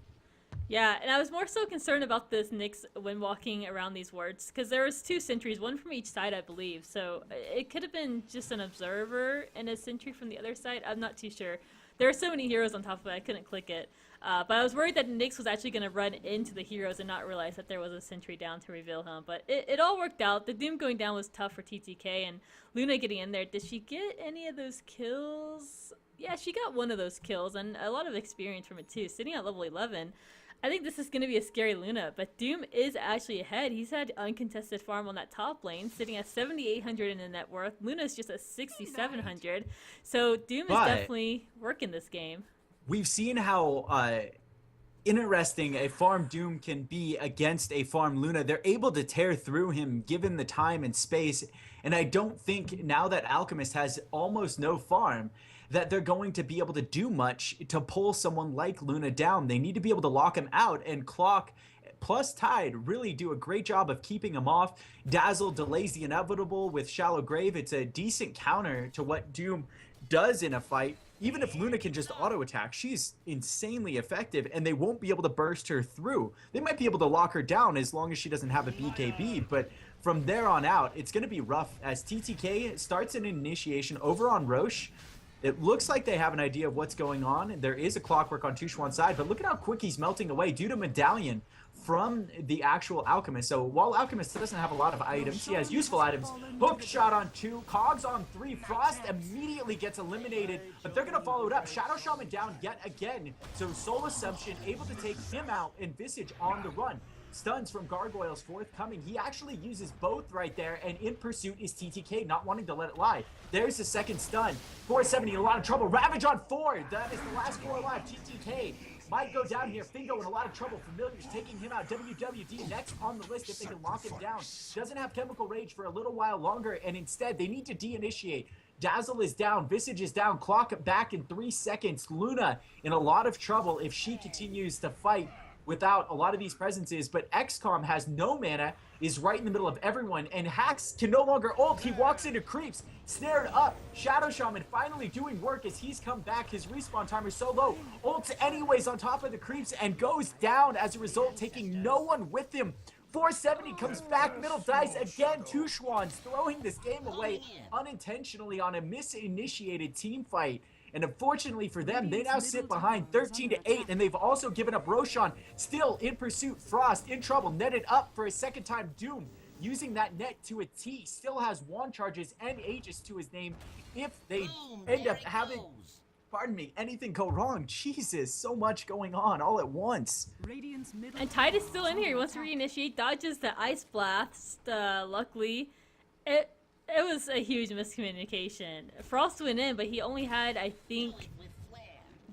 Yeah, and I was more so concerned about this Nyx when walking around these wards, because there was 2 sentries, one from each side, I believe. So it could have been just an observer and a sentry from the other side. I'm not too sure. There are so many heroes on top of it, I couldn't click it. But I was worried that Nyx was actually going to run into the heroes and not realize that there was a sentry down to reveal him. But it all worked out. The Doom going down was tough for TTK, and Luna getting in there. Did she get any of those kills? Yeah, she got one of those kills, and a lot of experience from it too. Sitting at level 11, I think this is going to be a scary Luna, but Doom is actually ahead. He's had uncontested farm on that top lane, sitting at 7,800 in the net worth. Luna's just at 6,700. So Doom is definitely working this game. We've seen how interesting a farm Doom can be against a farm Luna. They're able to tear through him given the time and space, and I don't think now that Alchemist has almost no farm that they're going to be able to do much to pull someone like Luna down. They need to be able to lock him out, and Clock plus Tide really do a great job of keeping him off. Dazzle delays the inevitable with Shallow Grave. It's a decent counter to what Doom does in a fight. Even if Luna can just auto attack, she's insanely effective, and they won't be able to burst her through. They might be able to lock her down as long as she doesn't have a BKB, but from there on out, it's going to be rough as TTK starts an initiation over on Roche. It looks like they have an idea of what's going on. There is a clockwork on CHUANZ side, but look at how quick he's melting away due to Medallion from the actual Alchemist. So while Alchemist doesn't have a lot of items, he has useful items. Hook shot on 2, Cogs on 3. Frost immediately gets eliminated, but they're going to follow it up. Shadow Shaman down yet again. So Soul Assumption able to take him out, and Visage on the run. Stuns from Gargoyles forthcoming. He actually uses both right there, and in pursuit is TTK, not wanting to let it lie. There's the second stun. 470 in a lot of trouble. Ravage on 4. That is the last 4 alive. TTK might go down here. Fingo in a lot of trouble. Familiars taking him out. WWD next on the list if they can lock him down. Doesn't have Chemical Rage for a little while longer, and instead they need to de-initiate. Dazzle is down. Visage is down. Clock back in 3 seconds. Luna in a lot of trouble if she continues to fight without a lot of these presences, but XCOM has no mana, is right in the middle of everyone, and Hax can no longer ult. He walks into creeps, snared up. Shadow Shaman finally doing work as he's come back. His respawn timer is so low. Ults anyways on top of the creeps and goes down as a result, taking no one with him. 470 comes back, middle dice again. CHUANZ throwing this game away unintentionally on a misinitiated team fight. And unfortunately for them, they now sit behind 13-8, and they've also given up Roshan. Still in pursuit, Frost in trouble, netted up for a second time. Doom using that net to a T, still has wand charges and Aegis to his name. If they end up having, pardon me, anything go wrong, Jesus, so much going on all at once. And Tide is still in here. He wants to reinitiate, dodges the Ice Blast, luckily. It was a huge miscommunication. Frost went in, but he only had, I think,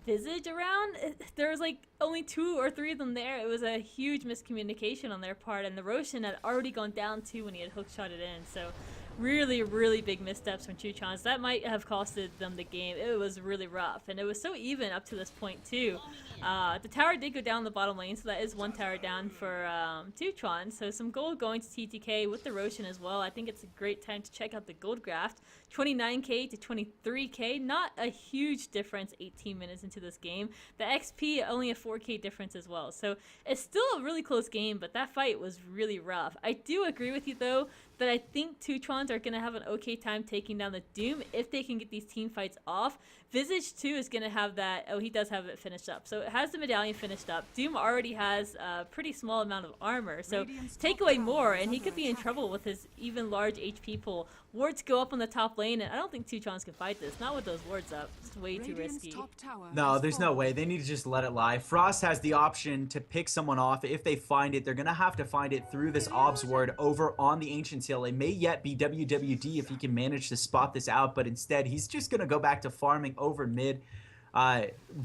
Visage around. There was like only 2 or 3 of them there. It was a huge miscommunication on their part, and the Roshan had already gone down too when he had hookshotted in. So really, really big missteps from CHUANZ. That might have costed them the game. It was really rough, and it was so even up to this point too. The tower did go down the bottom lane, so that is 1 tower down for CHUANZ. So some gold going to TTK with the Roshan as well. I think it's a great time to check out the gold graft. 29k to 23k, not a huge difference 18 minutes into this game. The XP only a 4k difference as well. So it's still a really close game, but that fight was really rough. I do agree with you though that I think CHUANZ are going to have an okay time taking down the Doom if they can get these team fights off. Visage too is going to have that. Oh, he does have it finished up. So it has the medallion finished up. Doom already has a pretty small amount of armor. So take away more and he could be in trouble with his even large HP pool. Wards go up on the top lane, and I don't think CHUANZ can fight this. Not with those wards up. It's way too risky. No, there's no way. They need to just let it lie. Frost has the option to pick someone off. If they find it, they're going to have to find it through this Obs ward over on the Ancient Hill. It may yet be WWD if he can manage to spot this out, but instead he's just going to go back to farming over mid.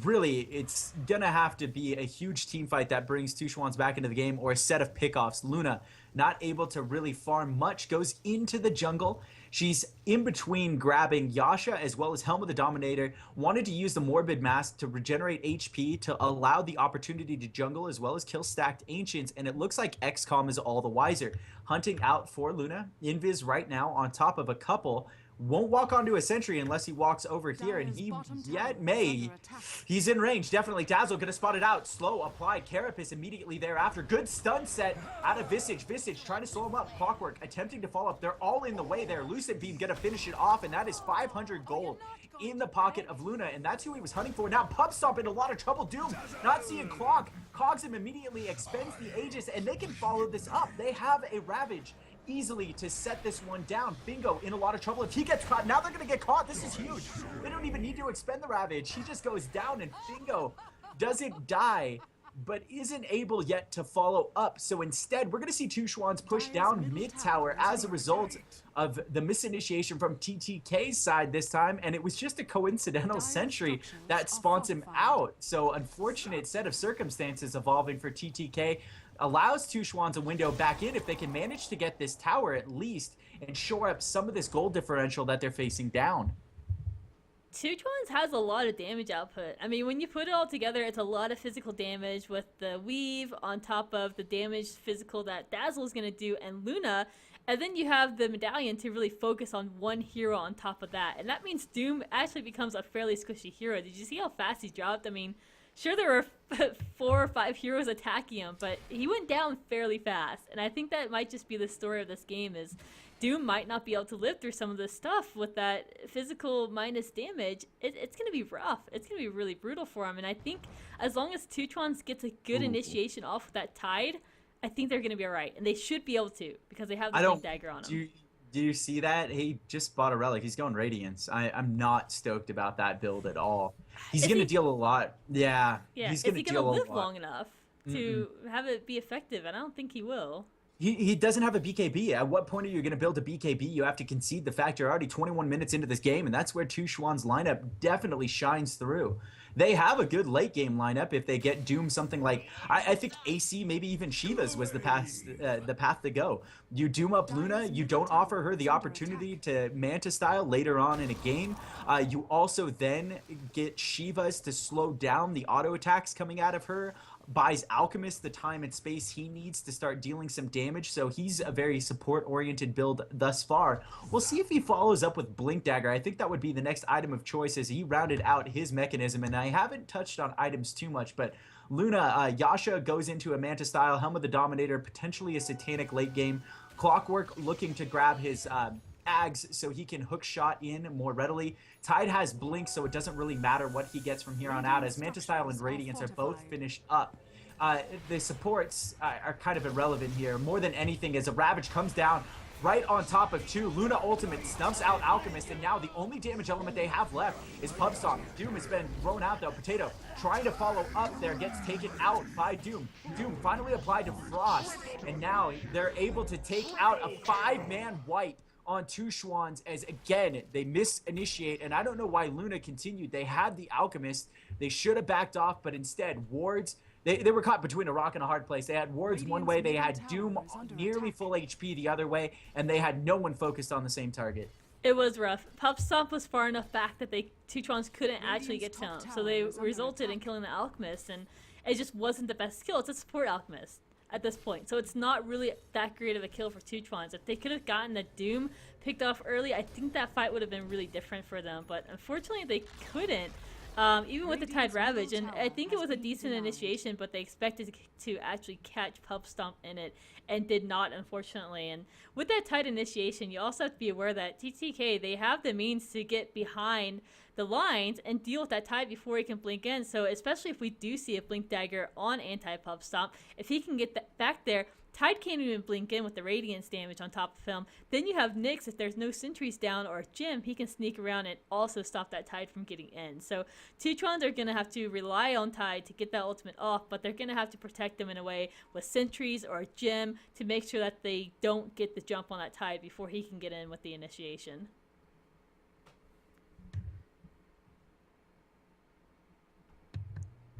Really, it's going to have to be a huge team fight that brings CHUANZ back into the game, or a set of pickoffs. Luna, not able to really farm much, goes into the jungle. She's in between grabbing Yasha as well as Helm of the Dominator. Wanted to use the Morbid Mask to regenerate HP to allow the opportunity to jungle as well as kill stacked Ancients. And it looks like XCOM is all the wiser. Hunting out for Luna. Invis right now on top of a couple Won't walk onto a sentry unless he walks over here, and he yet may. He's in range, definitely. Dazzle gonna spot it out. Slow applied. Carapace immediately thereafter. Good stun set out of Visage. Visage trying to slow him up. Clockwork attempting to follow up. They're all in the way there. Lucid Beam gonna finish it off, and that is 500 gold in the pocket of Luna, and that's who he was hunting for. Now Pup Stomp in a lot of trouble. Doom not seeing Clog. Cogs him immediately, expends the Aegis, and they can follow this up. They have a Ravage easily to set this one down. Bingo in a lot of trouble. If he gets caught, now they're gonna get caught. This is huge. They don't even need to expend the Ravage. He just goes down, and Bingo doesn't die, but isn't able yet to follow up. So instead, we're gonna see two CHUANZ push down mid tower as a result of the misinitiation from TTK's side this time, and it was just a coincidental sentry that spawns him out. So unfortunate set of circumstances evolving for TTK. Allows two CHUANZ a window back in if they can manage to get this tower at least and shore up some of this gold differential that they're facing down. Two CHUANZ has a lot of damage output. I mean, when you put it all together, it's a lot of physical damage with the weave on top of the damage physical that Dazzle is going to do and Luna. And then you have the medallion to really focus on one hero on top of that. And that means Doom actually becomes a fairly squishy hero. Did you see how fast he dropped? I mean, sure, there were 4 or 5 heroes attacking him, but he went down fairly fast. And I think that might just be the story of this game is Doom might not be able to live through some of this stuff with that physical minus damage. It's going to be rough. It's going to be really brutal for him. And I think as long as two CHUANZ gets a good initiation off of that Tide, I think they're going to be all right. And they should be able to because they have the Blink Dagger on them. Do you see that? He just bought a relic. He's going Radiance. I'm not stoked about that build at all. He's going to deal a lot. Yeah. He's going to deal a lot. Is he going to live long enough to have it be effective? And I don't think he will. He doesn't have a BKB. At what point are you going to build a BKB? You have to concede the fact you're already 21 minutes into this game, and that's where two CHUANZ lineup definitely shines through. They have a good late game lineup if they get Doom something like I think AC, maybe even Shiva's was the path to go. You Doom up Luna, you don't offer her the opportunity to Manta style later on in a game. You also then get Shiva's to slow down the auto attacks coming out of her. Buys Alchemist the time and space he needs to start dealing some damage, so he's a very support-oriented build thus far. We'll see if he follows up with Blink Dagger. I think that would be the next item of choice as he rounded out his mechanism, and I haven't touched on items too much, but Luna, Yasha goes into a Manta style, Helm of the Dominator, potentially a Satanic late game. Clockwork looking to grab his Ags so he can hook shot in more readily. Tide has Blink, so it doesn't really matter what he gets from here on out, as Manta Style and Radiance are both finished up. The supports are kind of irrelevant here. More than anything, as a Ravage comes down right on top of two, Luna ultimate snuffs out Alchemist, and now the only damage element they have left is Pub Stomp. Doom has been thrown out though. Potato trying to follow up there, gets taken out by Doom. Doom finally applied to Frost, and now they're able to take out a 5-man white on two CHUANZ as again they misinitiate, and I don't know why Luna continued. They had the Alchemist, they should have backed off, but instead wards, they were caught between a rock and a hard place. They had wards one way, they had Doom nearly full HP the other way, and they had no one focused on the same target. It was rough. Pup Stomp was far enough back that two CHUANZ couldn't actually get to him, so they resulted in killing the Alchemist, and it just wasn't the best skill. It's a support Alchemist at this point, so it's not really that great of a kill for two CHUANZ. If they could have gotten the Doom picked off early, I think that fight would have been really different for them, but unfortunately they couldn't, even with the Tide Ravage, and I think it was a decent initiation, but they expected to actually catch Pup Stomp in it and did not, unfortunately. And with that Tide initiation, you also have to be aware that TTK, they have the means to get behind the lines and deal with that Tide before he can blink in. So especially if we do see a Blink Dagger on anti-Pup Stomp, if he can get that back there, Tide can't even blink in with the Radiance damage on top of him. Then you have Nyx, if there's no sentries down or Jim, he can sneak around and also stop that Tide from getting in. So two CHUANZ are going to have to rely on Tide to get that ultimate off, but they're going to have to protect them in a way with sentries or Jim to make sure that they don't get the jump on that Tide before he can get in with the initiation.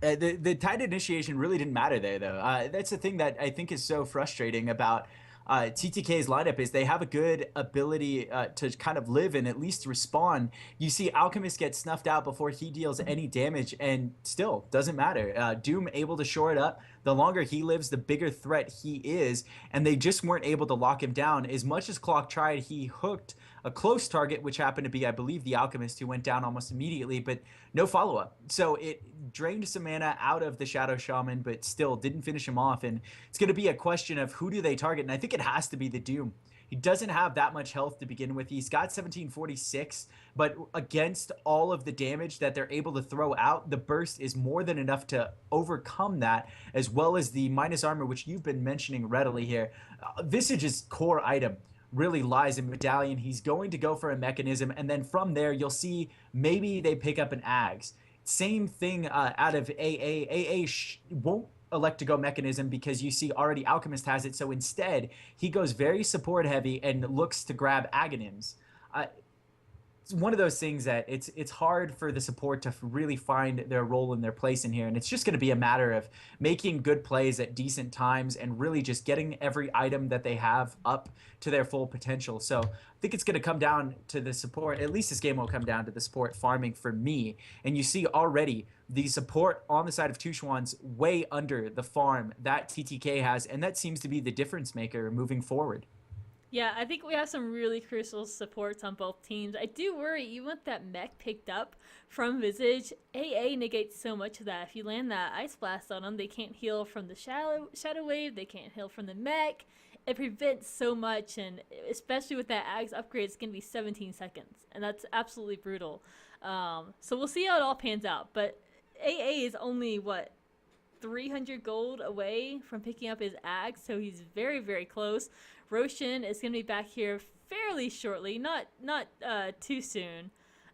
The Tide initiation really didn't matter there, though. That's the thing that I think is so frustrating about TTK's lineup is they have a good ability to kind of live and at least respawn. You see Alchemist get snuffed out before he deals any damage, and still doesn't matter. Doom able to shore it up. the longer he lives, the bigger threat he is. And they just weren't able to lock him down. As much as Clock tried, he hooked a close target, which happened to be, I believe, the Alchemist, who went down almost immediately, but no follow-up. So it drained some mana out of the Shadow Shaman, but still didn't finish him off. And it's going to be a question of who do they target, and I think it has to be the Doom. He doesn't have that much health to begin with. He's got 1746, but against all of the damage that they're able to throw out, the burst is more than enough to overcome that, as well as the minus armor, which you've been mentioning readily here. Visage's core item really lies in Medallion. He's going to go for a mechanism, and then from there, you'll see maybe they pick up an Ags. Same thing out of AA. AA won't elect to go mechanism because you see already Alchemist has it, so instead he goes very support heavy and looks to grab Aghanims. It's one of those things that it's hard for the support to really find their role and their place in here, and it's just going to be a matter of making good plays at decent times and really just getting every item that they have up to their full potential. So I think it's going to come down to the support. At least this game will come down to the support farming for me, and you see already the support on the side of CHUANZ way under the farm that TTK has, and that seems to be the difference maker moving forward. Yeah, I think we have some really crucial supports on both teams. I do worry, even with that mech picked up from Visage, AA negates so much of that. If you land that Ice Blast on them, they can't heal from the Shadow Wave, they can't heal from the mech. It prevents so much, and especially with that Ags upgrade, it's going to be 17 seconds, and that's absolutely brutal. So we'll see how it all pans out, but AA is only, 300 gold away from picking up his Axe, so he's very, very close. Roshan is going to be back here fairly shortly, not too soon.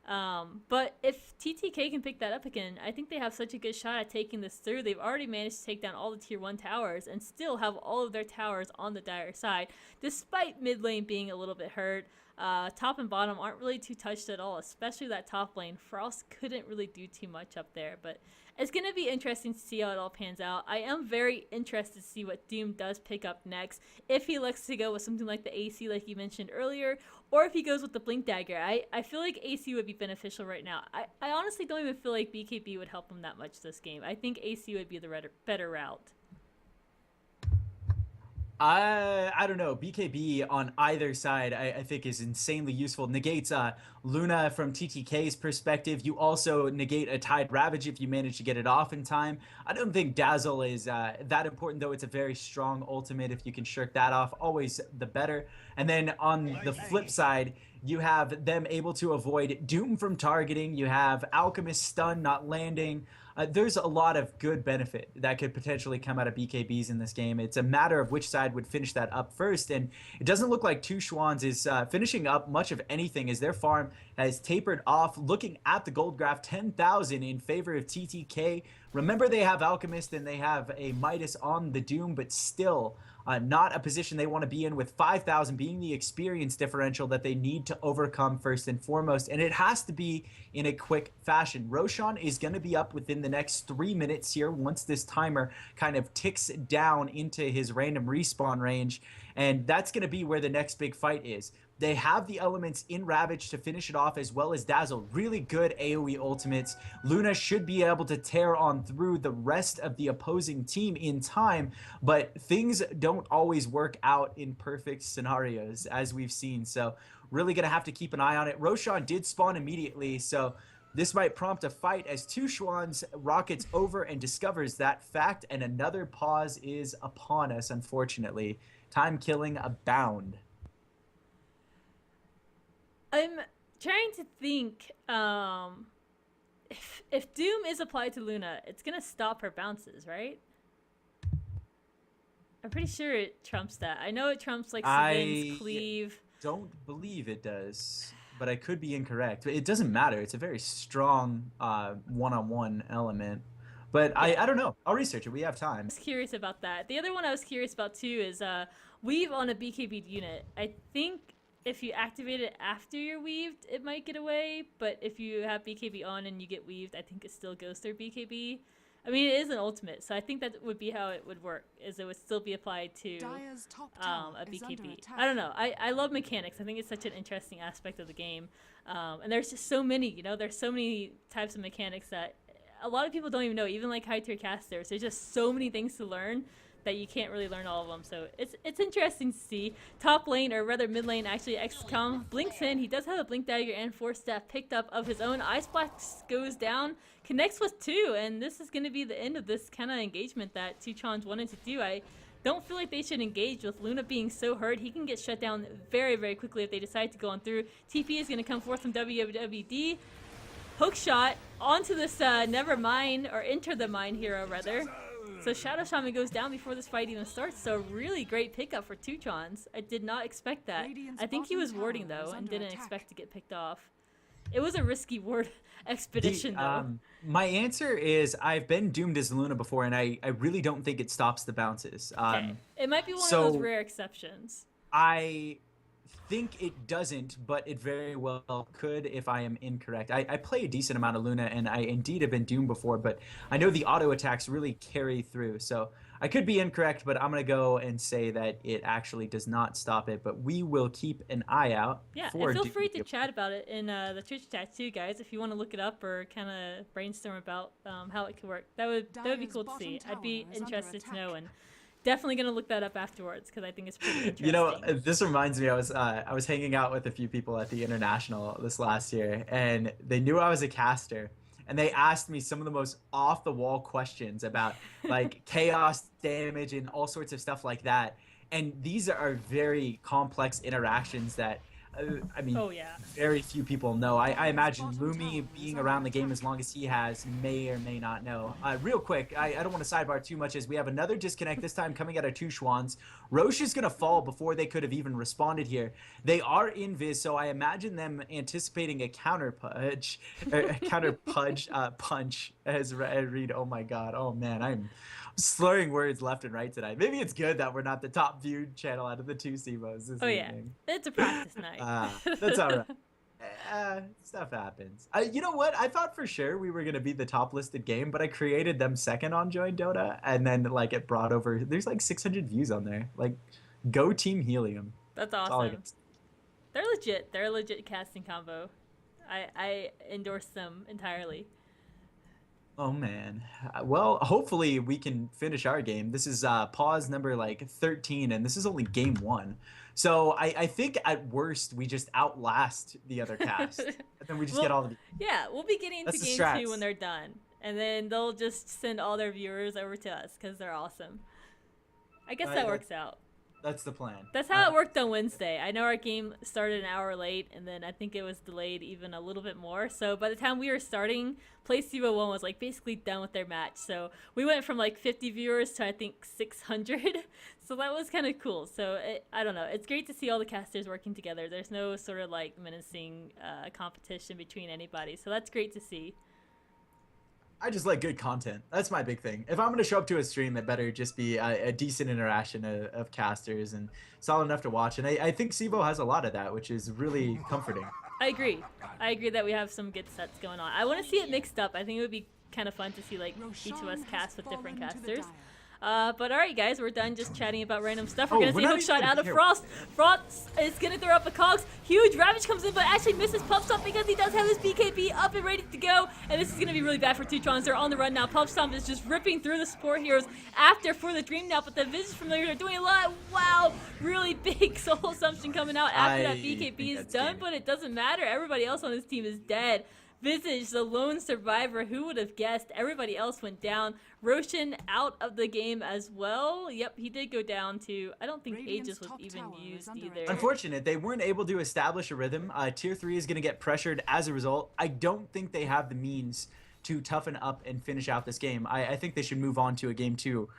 But if TTK can pick that up again, I think they have such a good shot at taking this through. They've already managed to take down all the tier 1 towers and still have all of their towers on the dire side, despite mid lane being a little bit hurt. Top and bottom aren't really too touched at all, especially that top lane. Frost couldn't really do too much up there, but it's going to be interesting to see how it all pans out. I am very interested to see what Doom does pick up next, if he elects to go with something like the AC like you mentioned earlier, or if he goes with the Blink Dagger. I feel like AC would be beneficial right now. I honestly don't even feel like BKB would help him that much this game. I think AC would be the better route. I don't know. BKB on either side, I think, is insanely useful. Negates Luna from TTK's perspective. You also negate a Tide Ravage if you manage to get it off in time. I don't think Dazzle is that important, though. It's a very strong ultimate. If you can shirk that off, always the better. And then on the flip side, you have them able to avoid Doom from targeting. You have Alchemist stun not landing. There's a lot of good benefit that could potentially come out of BKBs in this game. It's a matter of which side would finish that up first, and it doesn't look like CHUANZ is finishing up much of anything as their farm has tapered off. Looking at the gold graph, 10,000 in favor of TTK. Remember, they have Alchemist and they have a Midas on the Doom, but still not a position they want to be in, with 5,000 being the experience differential that they need to overcome first and foremost, and it has to be in a quick fashion. Roshan is going to be up within the next 3 minutes here once this timer kind of ticks down into his random respawn range, and that's going to be where the next big fight is. They have the elements in Ravage to finish it off, as well as Dazzle. Really good AoE ultimates. Luna should be able to tear on through the rest of the opposing team in time, but things don't always work out in perfect scenarios, as we've seen. So really going to have to keep an eye on it. Roshan did spawn immediately, so this might prompt a fight as CHUANZ rockets over and discovers that fact, and another pause is upon us, unfortunately. Time killing abound. I'm trying to think, if Doom is applied to Luna, it's going to stop her bounces, right? I'm pretty sure it trumps that. I know it trumps, like, Savin's Cleave. I don't believe it does, but I could be incorrect. It doesn't matter. It's a very strong one-on-one element. But yeah. I don't know. I'll research it. We have time. I was curious about that. The other one I was curious about, too, is Weave on a BKB unit. I think if you activate it after you're weaved, it might get away, but if you have BKB on and you get weaved, I think it still goes through BKB. I mean, it is an ultimate, so I think that would be how it would work, is it would still be applied to a BKB. I don't know. I love mechanics. I think it's such an interesting aspect of the game. And there's just so many, there's so many types of mechanics that a lot of people don't even know, even like high tier casters, there's just so many things to learn that you can't really learn all of them. So it's interesting to see. Top lane, or rather mid lane, actually XCOM blinks in. He does have a blink dagger and 4-staff picked up of his own. Ice Blast goes down, connects with 2, and this is going to be the end of this kind of engagement that CHUANZ wanted to do. I don't feel like they should engage with Luna being so hurt. He can get shut down very, very quickly if they decide to go on through. TP is going to come forth from WWD. Hook shot onto this never mind, or enter the mine hero rather. So Shadow Shaman goes down before this fight even starts. So really great pickup for CHUANZ. I did not expect that. I think he was warding though and didn't expect to get picked off. It was a risky ward expedition though. My answer is I've been doomed as Luna before, and I really don't think it stops the bounces. Okay. It might be one of those rare exceptions. I think it doesn't, but it very well could if I am incorrect. I play a decent amount of Luna, and I indeed have been doomed before, but I know the auto attacks really carry through. So I could be incorrect, but I'm going to go and say that it actually does not stop it, but we will keep an eye out. Yeah, and feel free to chat about it in the Twitch chat too, guys, if you want to look it up or kind of brainstorm about how it could work. That would be cool to see. I'd be interested to know, and definitely gonna look that up afterwards because I think it's pretty interesting. You know, this reminds me. I was hanging out with a few people at the International this last year, and they knew I was a caster, and they asked me some of the most off the wall questions about like chaos damage and all sorts of stuff like that. And these are very complex interactions that. I mean, very few people know. I imagine Lumi being around the game as long as he has may or may not know. Real quick, I don't want to sidebar too much as we have another disconnect, this time coming out of 2 CHUANZ. Roche is going to fall before they could have even responded here. They are invis, so I imagine them anticipating a counter punch, punch as I read. Oh my god, oh man, I'm slurring words left and right tonight. Maybe it's good that we're not the top viewed channel out of the 2 CEVOs this evening. It's a practice night. That's all right. Stuff happens. You know what? I thought for sure we were going to be the top listed game, but I created them second on Join Dota, and then like it brought over, there's like 600 views on there. Like, go Team Helium. That's awesome. They're legit. They're a legit casting combo. I endorse them entirely. Oh man. Well, hopefully we can finish our game. This is pause number like 13, and this is only game 1. So I think at worst we just outlast the other cast, and then we just get all the. Yeah, we'll be getting into game 2 when they're done, and then they'll just send all their viewers over to us because they're awesome. I guess that works out. That's the plan. That's how it worked on Wednesday. I know our game started an hour late, and then I think it was delayed even a little bit more. So by the time we were starting, Play CEVO-1 was like basically done with their match. So we went from like 50 viewers to I think 600. So that was kind of cool. So I don't know. It's great to see all the casters working together. There's no sort of like menacing competition between anybody. So that's great to see. I just like good content. That's my big thing. If I'm going to show up to a stream, it better just be a decent interaction of casters and solid enough to watch. And I think CEVO has a lot of that, which is really comforting. I agree. I agree that we have some good sets going on. I want to see it mixed up. I think it would be kind of fun to see like each of us cast with different casters. But alright guys, we're done just chatting about random stuff. We're gonna see hook shot out of Frost. Frost is gonna throw up a cogs. Huge Ravage comes in, but actually misses Pump Stomp because he does have his BKB up and ready to go. And this is gonna be really bad for CHUANZ. They're on the run now. Pump Stomp is just ripping through the support heroes after for the Dream now, but the Visage Familiar are doing a lot. Wow, really big soul assumption coming out after that BKB is done, but it doesn't matter. Everybody else on this team is dead. Visage, the lone survivor, who would have guessed? Everybody else went down. Roshan out of the game as well. Yep, he did go down to, I don't think Aegis was even used either. Unfortunate, they weren't able to establish a rhythm. Tier 3 is going to get pressured as a result. I don't think they have the means to toughen up and finish out this game. I think they should move on to a game 2.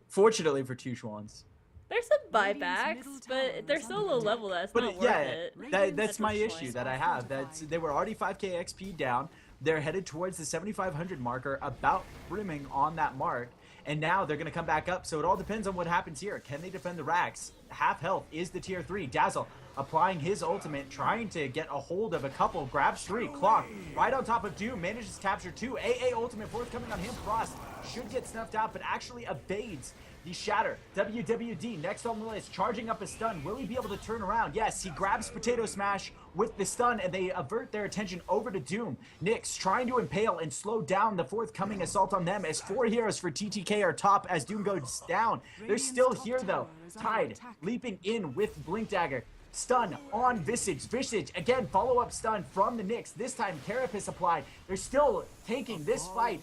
Fortunately for 2 CHUANZ. There's some buybacks, but they're so low level that's not worth it. That's my issue that I have. They were already 5k XP down. They're headed towards the 7,500 marker, about brimming on that mark, and now they're going to come back up. So it all depends on what happens here. Can they defend the racks? Half health is the tier 3. Dazzle applying his ultimate, trying to get a hold of a couple, grabs 3, Clock right on top of Doom, manages to capture 2. AA ultimate forthcoming on him. Frost should get snuffed out, but actually evades the shatter. WWD next on the list, charging up a stun. Will he be able to turn around? Yes, he grabs Potato Smash with the stun, and they avert their attention over to Doom. Nyx trying to impale and slow down the forthcoming assault on them as 4 heroes for TTK are top as Doom goes down. They're still here though. Tide leaping in with Blink Dagger. Stun on Visage. Visage, again, follow-up stun from the Nyx. This time, Carapace applied. They're still taking this fight.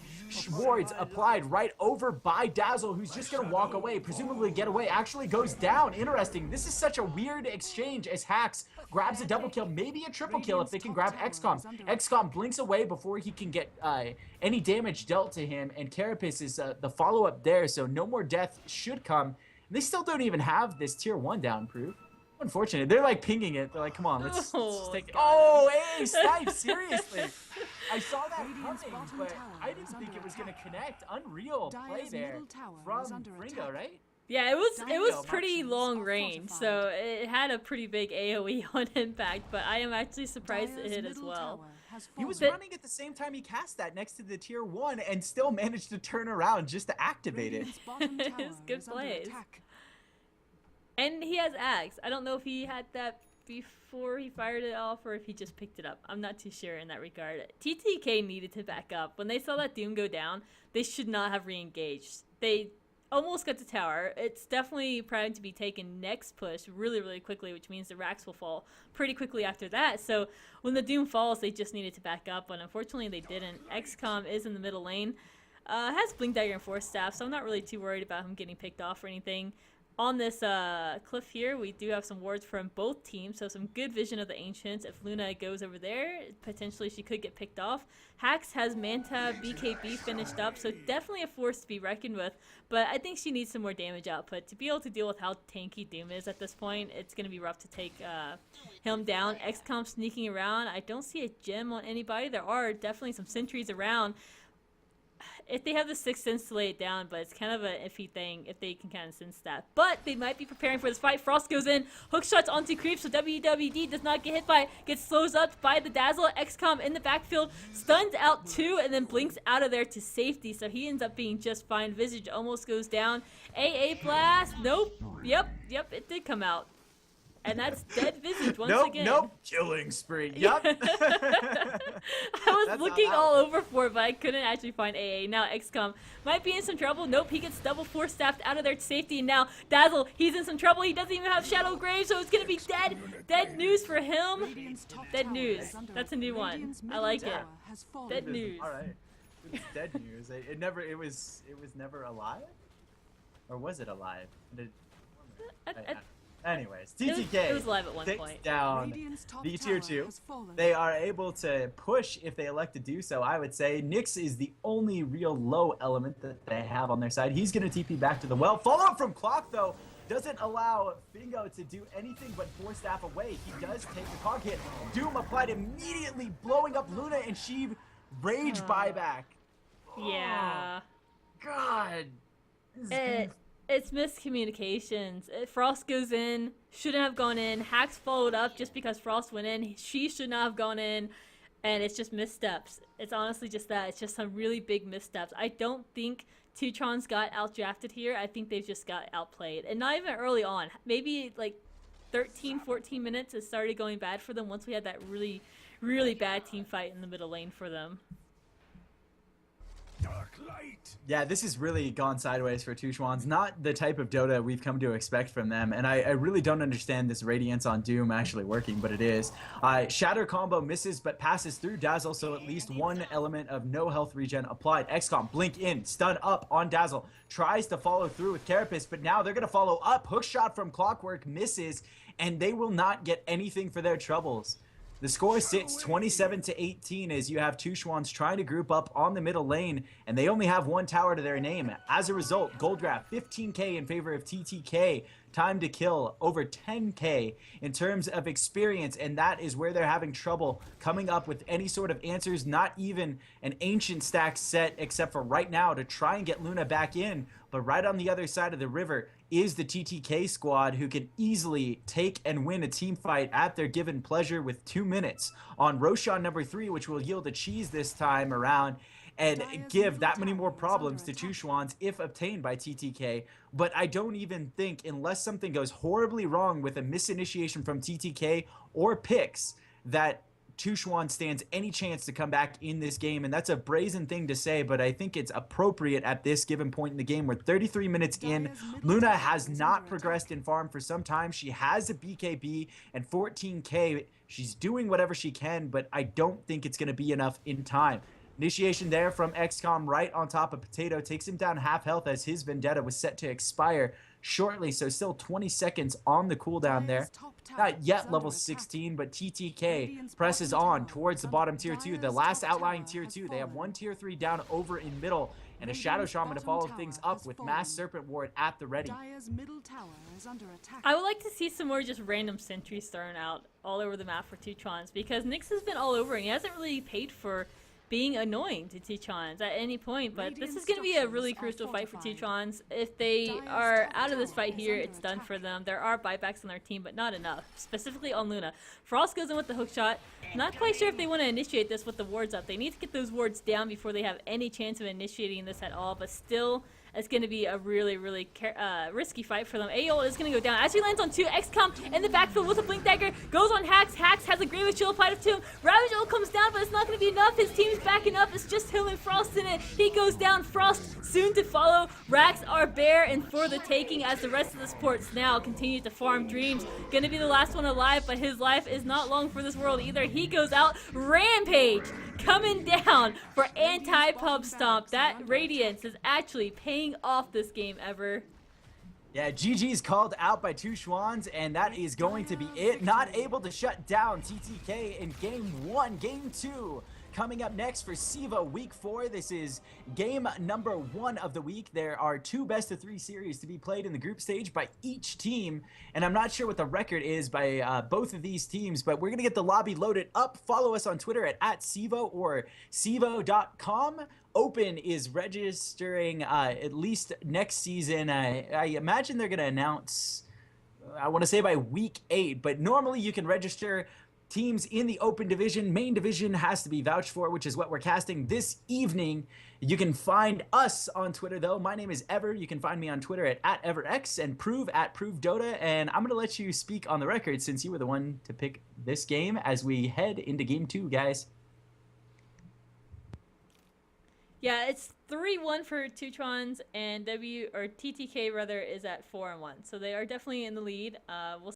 Wards applied right over by Dazzle, who's just going to walk away, presumably get away. Actually goes down. Interesting. This is such a weird exchange as Hax grabs a double kill, maybe a triple kill if they can grab XCOM. XCOM blinks away before he can get any damage dealt to him, and Carapace is the follow-up there, so no more death should come. They still don't even have this tier 1 down, Proof. Unfortunate. They're like pinging it. They're like, come on, let's just take it. Oh, hey, Snipe, seriously. I saw that coming, but I didn't think it was going to connect. Unreal play there from Ringo, right? Yeah, it was pretty long range, so it had a pretty big AoE on impact, but I am actually surprised it hit as well. He was running at the same time he cast that next to the tier 1 and still managed to turn around just to activate it. It's good plays. And he has Axe. I don't know if he had that before he fired it off or if he just picked it up. I'm not too sure in that regard. TTK needed to back up. When they saw that Doom go down, they should not have re-engaged. They almost got the tower. It's definitely primed to be taken next push really, really quickly, which means the racks will fall pretty quickly after that. So when the Doom falls, they just needed to back up, but unfortunately they didn't. XCOM is in the middle lane. Has Blink Dagger and Force Staff, so I'm not really too worried about him getting picked off or anything. On this cliff here, we do have some wards from both teams, so some good vision of the Ancients. If Luna goes over there, potentially she could get picked off. Hax has Manta BKB finished up, so definitely a force to be reckoned with, but I think she needs some more damage output. To be able to deal with how tanky Doom is at this point, it's going to be rough to take him down. XCOM sneaking around. I don't see a gem on anybody. There are definitely some sentries around. If they have the Sixth Sense to lay it down, but it's kind of an iffy thing if they can kind of sense that. But they might be preparing for this fight. Frost goes in, hook shots onto Creep, so WWD does not get hit by it, gets slows up by the Dazzle. XCOM in the backfield, stunned out 2, and then blinks out of there to safety, so he ends up being just fine. Visage almost goes down. AA Blast, nope, yep, it did come out. And that's dead Visage once again. Nope. Killing spree. Yup. I was looking all over for it, but I couldn't actually find AA. Now XCOM might be in some trouble. Nope, he gets double force staffed out of their safety. And now Dazzle, he's in some trouble. He doesn't even have Shadow Grave, so it's going to be dead. Dead news for him. Dead news. That's a new one. I like it. Dead news. All right. It's dead news. It was never alive? Or was it alive? Anyways, TTK it was live at one takes point. Down the tier 2. They are able to push if they elect to do so. I would say Nyx is the only real low element that they have on their side. He's going to TP back to the well. Follow-up from Clock, though, doesn't allow Bingo to do anything but force staff away. He does take the cog hit. Doom applied immediately, blowing up Luna, and she rage buyback. Yeah. Oh, God. It's miscommunications. Frost goes in, shouldn't have gone in. Hax followed up just because Frost went in. She should not have gone in, and it's just missteps. It's honestly just that. It's just some really big missteps. I don't think CHUANZ got outdrafted here. I think they've just got outplayed. And not even early on. Maybe like 13, 14 minutes it started going bad for them once we had that really, really bad team fight in the middle lane for them. Dark light. Yeah, this has really gone sideways for CHUANZ. Not the type of Dota we've come to expect from them, and I really don't understand this Radiance on Doom actually working, but it is. Shatter combo misses but passes through Dazzle, so at least one element of no health regen applied. XCOM, blink in, stun up on Dazzle, tries to follow through with Carapace, but now they're going to follow up. Hook shot from Clockwork misses, and they will not get anything for their troubles. The score sits 27-18 as you have CHUANZ trying to group up on the middle lane, and they only have one tower to their name. As a result, gold draft 15k in favor of TTK, time to kill over 10k in terms of experience, and that is where they're having trouble coming up with any sort of answers, not even an ancient stack set except for right now to try and get Luna back in. But right on the other side of the river is the TTK squad, who can easily take and win a team fight at their given pleasure with 2 minutes on Roshan number 3, which will yield a cheese this time around and give that many more problems to CHUANZ if obtained by TTK. But I don't even think, unless something goes horribly wrong with a misinitiation from TTK or picks, that CHUANZ stands any chance to come back in this game, and that's a brazen thing to say, but I think it's appropriate at this given point in the game. We're 33 minutes in. Luna has not progressed in farm for some time. She has a BKB and 14k. She's doing whatever she can, but I don't think it's going to be enough in time. Initiation there from XCOM right on top of Potato. Takes him down half health as his Vendetta was set to expire shortly, so still 20 seconds on the cooldown there. Not yet level 16, but TTK presses on towards the bottom tier 2, the last outlying tier 2. They have one tier 3 down over in middle, and a Shadow Shaman to follow things up with Mass Serpent Ward at the ready. I would like to see some more just random sentries thrown out all over the map for CHUANZ, because Nyx has been all over and he hasn't really paid for being annoying to CHUANZ at any point, but this is going to be a really crucial fight for CHUANZ. If they are out of this fight here, it's done for them. There are buybacks on their team, but not enough, specifically on Luna. Frost goes in with the hook shot. Not quite sure if they want to initiate this with the wards up. They need to get those wards down before they have any chance of initiating this at all, but still, it's going to be a really, really risky fight for them. Aeol is going to go down as he lands on 2. XCOM in the backfield with a Blink Dagger. Goes on Hax. Hax has a Grievous Shield applied up to him. Ravage ult comes down, but it's not going to be enough. His team's backing up. It's just him and Frost in it. He goes down. Frost soon to follow. Rax are bare and for the taking as the rest of the supports now continue to farm. Dreams going to be the last one alive, but his life is not long for this world either. He goes out. Rampage coming down for anti-pub stomp. That Radiance is actually paying off this game ever. Yeah, GG's called out by CHUANZ, and that is going to be it. Not able to shut down TTK in game 1. Game 2 coming up next for CEVO Week 4. This is game number 1 of the week. There are 2 best-of-3 series to be played in the group stage by each team, and I'm not sure what the record is by both of these teams, but we're going to get the lobby loaded up. Follow us on Twitter at CEVO or CEVO.com. Open is registering at least next season. I imagine they're going to announce, I want to say by week 8, but normally you can register teams in the open division. Main division has to be vouched for, which is what we're casting this evening. You can find us on Twitter, though. My name is Ever. You can find me on Twitter at EverX and Prove at ProveDota. And I'm going to let you speak on the record since you were the one to pick this game as we head into game 2, guys. Yeah, it's 3-1 for CHUANZ, and TTK rather is at 4-1. So they are definitely in the lead. We'll